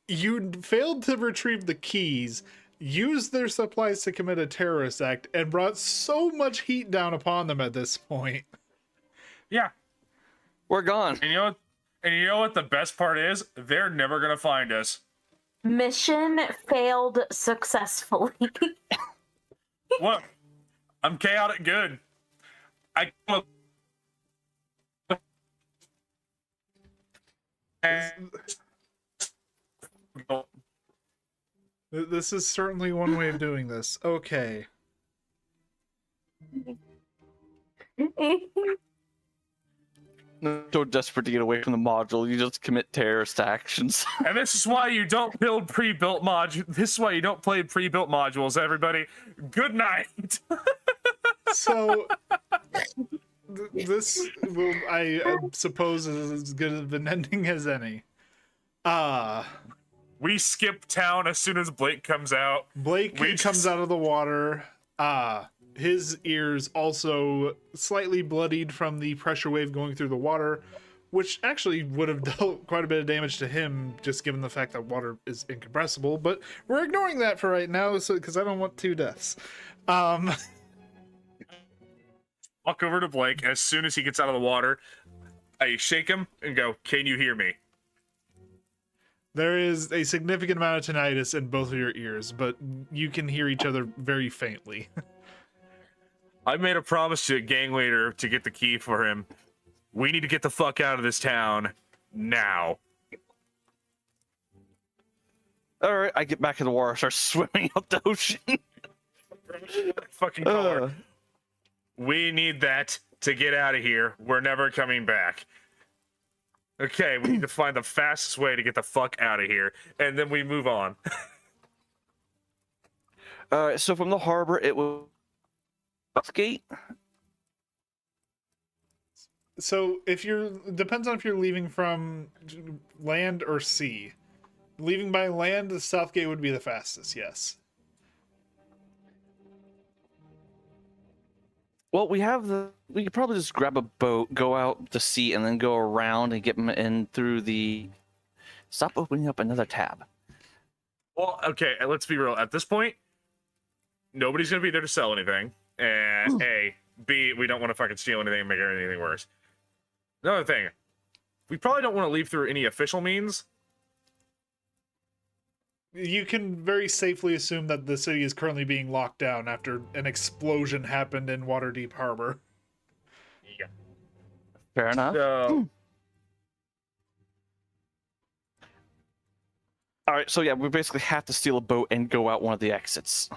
You failed to retrieve the keys, used their supplies to commit a terrorist act, and brought so much heat down upon them at this point. Yeah, We're gone. and you know what the best part is? They're never gonna find us. Mission failed successfully. What? I'm chaotic good. This is certainly one way of doing this. Okay. So desperate to get away from the module, you just commit terrorist actions. And this is why you don't build pre-built modules. This is why you don't play pre-built modules, everybody. Good night. So this will, I suppose, is as good of an ending as any. We skip town as soon as Blake comes out. Blake comes out of the water. His ears also slightly bloodied from the pressure wave going through the water, which actually would have dealt quite a bit of damage to him, just given the fact that water is incompressible. But we're ignoring that for right now, so because I don't want 2 deaths. Walk over to Blake as soon as he gets out of the water. I shake him and go, "Can you hear me?" There is a significant amount of tinnitus in both of your ears, but you can hear each other very faintly. I made a promise to a gang leader to get the key for him. We need to get the fuck out of this town now. All right, I get back in the water, start swimming up the ocean. Fucking color. We need that to get out of here. We're never coming back. Okay, we need to find the fastest way to get the fuck out of here, and then we move on. So from the harbor, it was Southgate. So if you're depends on if you're leaving from land or sea. Leaving by land, the Southgate would be the fastest. Yes. Well, we could probably just grab a boat, go out to sea, and then go around and get them in through the. Stop opening up another tab. Well, okay, let's be real. At this point, nobody's gonna be there to sell anything. And A, B, we don't want to fucking steal anything and make anything worse. Another thing, we probably don't want to leave through any official means. You can very safely assume that the city is currently being locked down after an explosion happened in Waterdeep Harbor. Yeah. Fair enough. So, All right, so yeah, we basically have to steal a boat and go out one of the exits.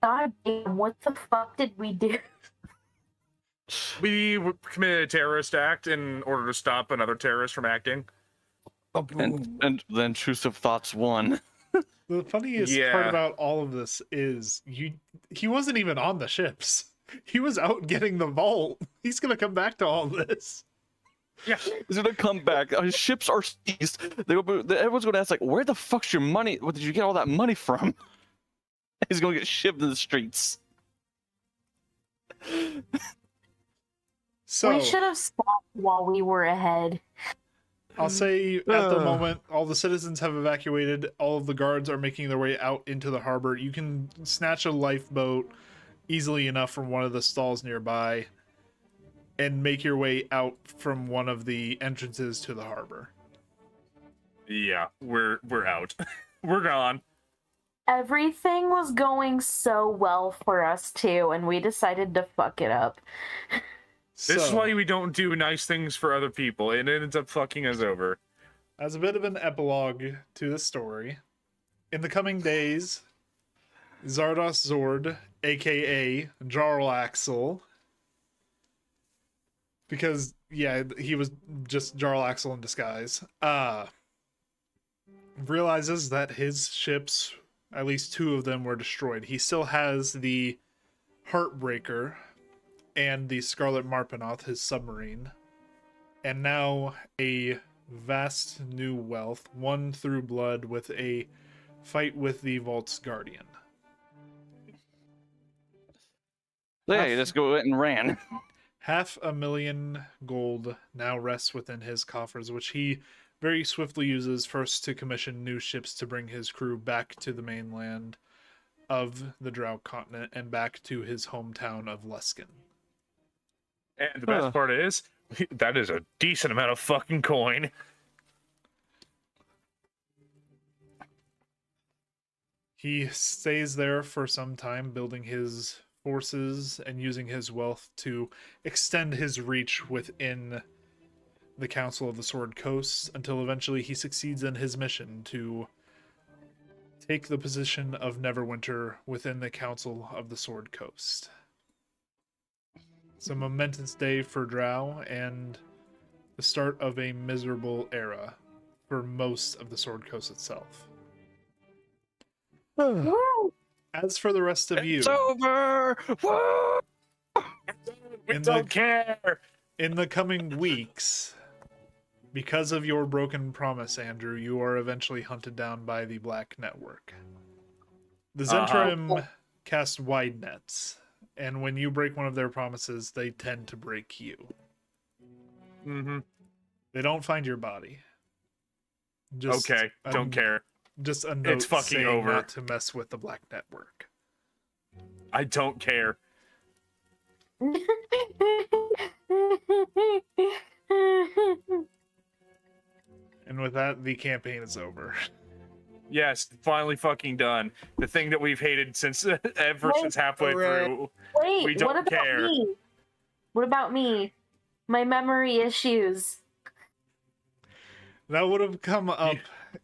God damn, what the fuck did we do? we committed a terrorist act in order to stop another terrorist from acting. And the intrusive thoughts won. The funniest part about all of this is he wasn't even on the ships. He was out getting the vault. He's gonna come back to all this. Yeah, He's gonna come back. His ships are seized. Everyone's gonna ask, like, where the fuck's your money? Where did you get all that money from? He's gonna get shipped in the streets. So We should have stopped while we were ahead. I'll say at the moment, all the citizens have evacuated. All of the guards are making their way out into the harbor. You can snatch a lifeboat easily enough from one of the stalls nearby and make your way out from one of the entrances to the harbor. yeah, we're out. We're gone. Everything was going so well for us too, and we decided to fuck it up. This is why we don't do nice things for other people. It ends up fucking us over. As a bit of an epilogue to the story, in the coming days, Zardos Zord, aka Jarl Axel, because he was just Jarl Axel in disguise, realizes that his ships, at least 2 of them, were destroyed. He still has the Heartbreaker and the Scarlet Marpenoth, his submarine, and now a vast new wealth, won through blood with a fight with the Vault's Guardian. Yeah, you just go and ran. 500,000 gold now rests within his coffers, which he very swiftly uses first to commission new ships to bring his crew back to the mainland of the Drow continent and back to his hometown of Luskin. And the best part is, that is a decent amount of fucking coin. He stays there for some time, building his forces and using his wealth to extend his reach within the Council of the Sword Coast until eventually he succeeds in his mission to take the position of Neverwinter within the Council of the Sword Coast. It's a momentous day for Drow and the start of a miserable era for most of the Sword Coast itself. As for the rest of you, It's over! Woo! We don't care! In the coming weeks, because of your broken promise, Andrew, you are eventually hunted down by the Black Network. The Zentrim cast wide nets, and when you break one of their promises, they tend to break you. Mm-hmm. They don't find your body. Okay, don't care. Just a note It's fucking saying over. not to mess with the Black Network. I don't care. And with that, the campaign is over. Yes, finally fucking done. The thing that we've hated since since halfway through. Wait, We don't what about care. me? What about me? My memory issues. That would have come up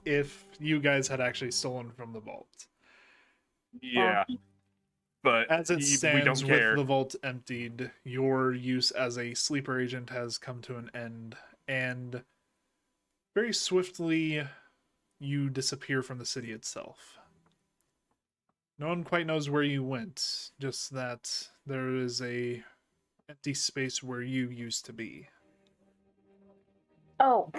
if you guys had actually stolen from the vault. Yeah. But As it we stands, don't with care. the vault emptied, your use as a sleeper agent has come to an end, and very swiftly you disappear from the city itself. No one quite knows where you went, just that there is a empty space where you used to be. Oh,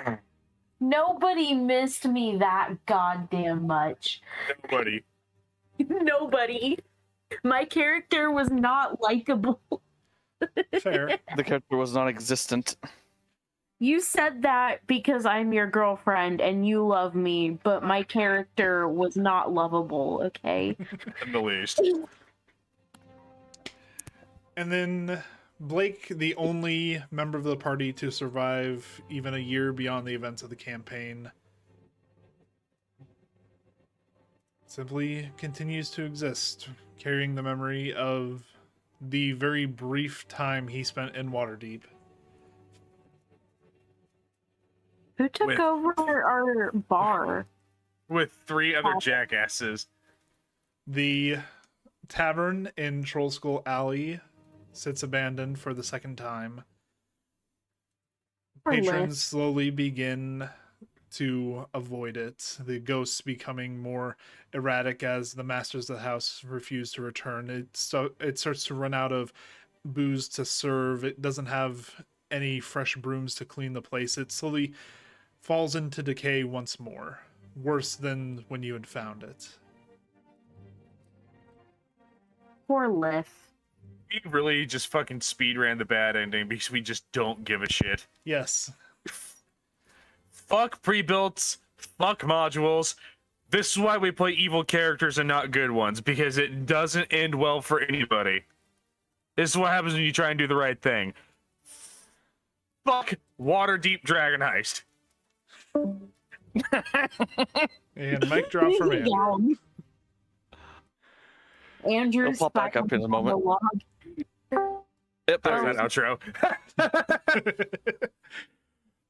nobody missed me that goddamn much. Nobody. Nobody. My character was not likable. Fair. The character was non-existent. You said that because I'm your girlfriend and you love me, but my character was not lovable, okay? In the least. And then Blake, the only member of the party to survive even a year beyond the events of the campaign, simply continues to exist, carrying the memory of the very brief time he spent in Waterdeep. Who took over our bar? With 3 other jackasses. The tavern in Troll Skull Alley sits abandoned for the second time. Patrons slowly begin to avoid it, the ghosts becoming more erratic as the masters of the house refuse to return. It starts to run out of booze to serve. It doesn't have any fresh brooms to clean the place. It slowly falls into decay once more, worse than when you had found it. Poor Liff. We really just fucking speed ran the bad ending because we just don't give a shit. Yes. Fuck pre-builts, fuck modules. This is why we play evil characters and not good ones, because it doesn't end well for anybody. This is what happens when you try and do the right thing. Fuck Waterdeep Dragon Heist. And mic drop from Andrew. Andrew's I'll pop back up in a moment. Yep, There's that outro.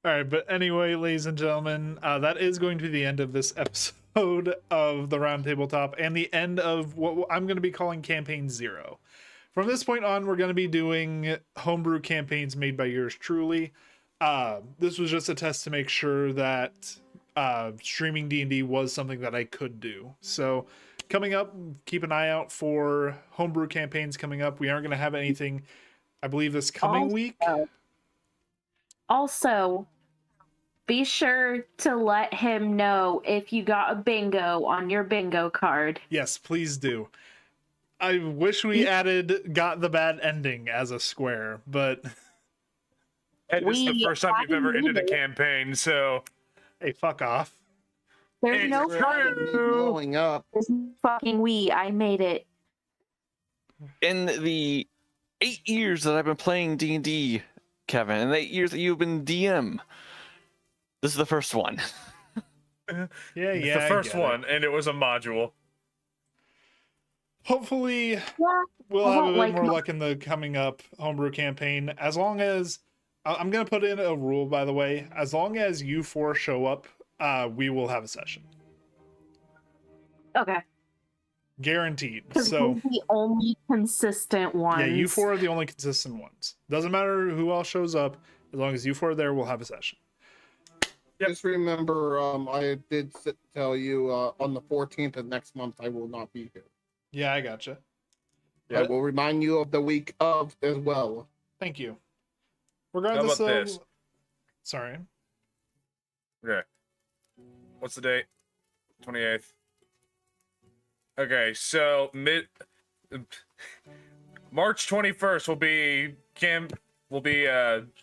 All right, but anyway, ladies and gentlemen, that is going to be the end of this episode of the Round Tabletop and the end of what I'm going to be calling Campaign 0. From this point on, we're going to be doing homebrew campaigns made by yours truly. This was just a test to make sure that streaming D&D was something that I could do. So coming up, keep an eye out for homebrew campaigns coming up. We aren't going to have anything, I believe, this coming week. Also, be sure to let him know if you got a bingo on your bingo card. Yes, please do. I wish we added got the bad ending as a square, but And this is the first time you've ever ended a campaign, so hey, fuck off. There's It's no Blowing up. fucking we. I made it. In the 8 years that I've been playing D&D, Kevin, and the 8 years that you've been DM, this is the first one. Yeah, it's the first one, and it was a module. Hopefully, we'll have a bit more luck in the coming up homebrew campaign. As long as I'm going to put in a rule, by the way, as long as you 4 show up, we will have a session. Okay. Guaranteed. Because So we're the only consistent ones. yeah, you 4 are the only consistent ones. Doesn't matter who else shows up. As long as you 4 are there, we'll have a session. Just remember, I did tell you on the 14th of next month I will not be here. Yeah, I gotcha. I will remind you of the week of as well. Thank you. Regardless How about of... this? Sorry. Okay. What's the date? 28th. Okay, so March 21st will be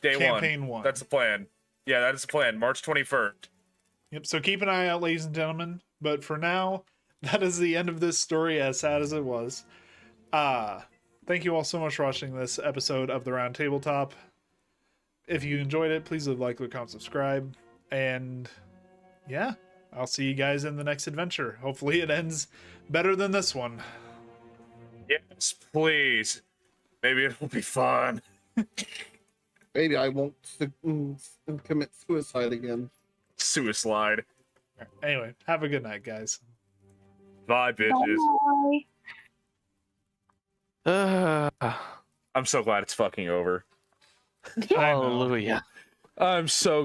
day Campaign 1. That's the plan. Yeah, that is the plan. March 21st. Yep, so keep an eye out, ladies and gentlemen. But for now, that is the end of this story, as sad as it was. Thank you all so much for watching this episode of the Round Tabletop. If you enjoyed it, please leave a like, comment, subscribe. And yeah, I'll see you guys in the next adventure. Hopefully it ends better than this one. Yes, please. Maybe it'll be fun. Maybe I won't commit suicide again. Suicide. Anyway, have a good night, guys. Bye, bitches. Bye. I'm so glad it's fucking over. I know. Hallelujah. I'm so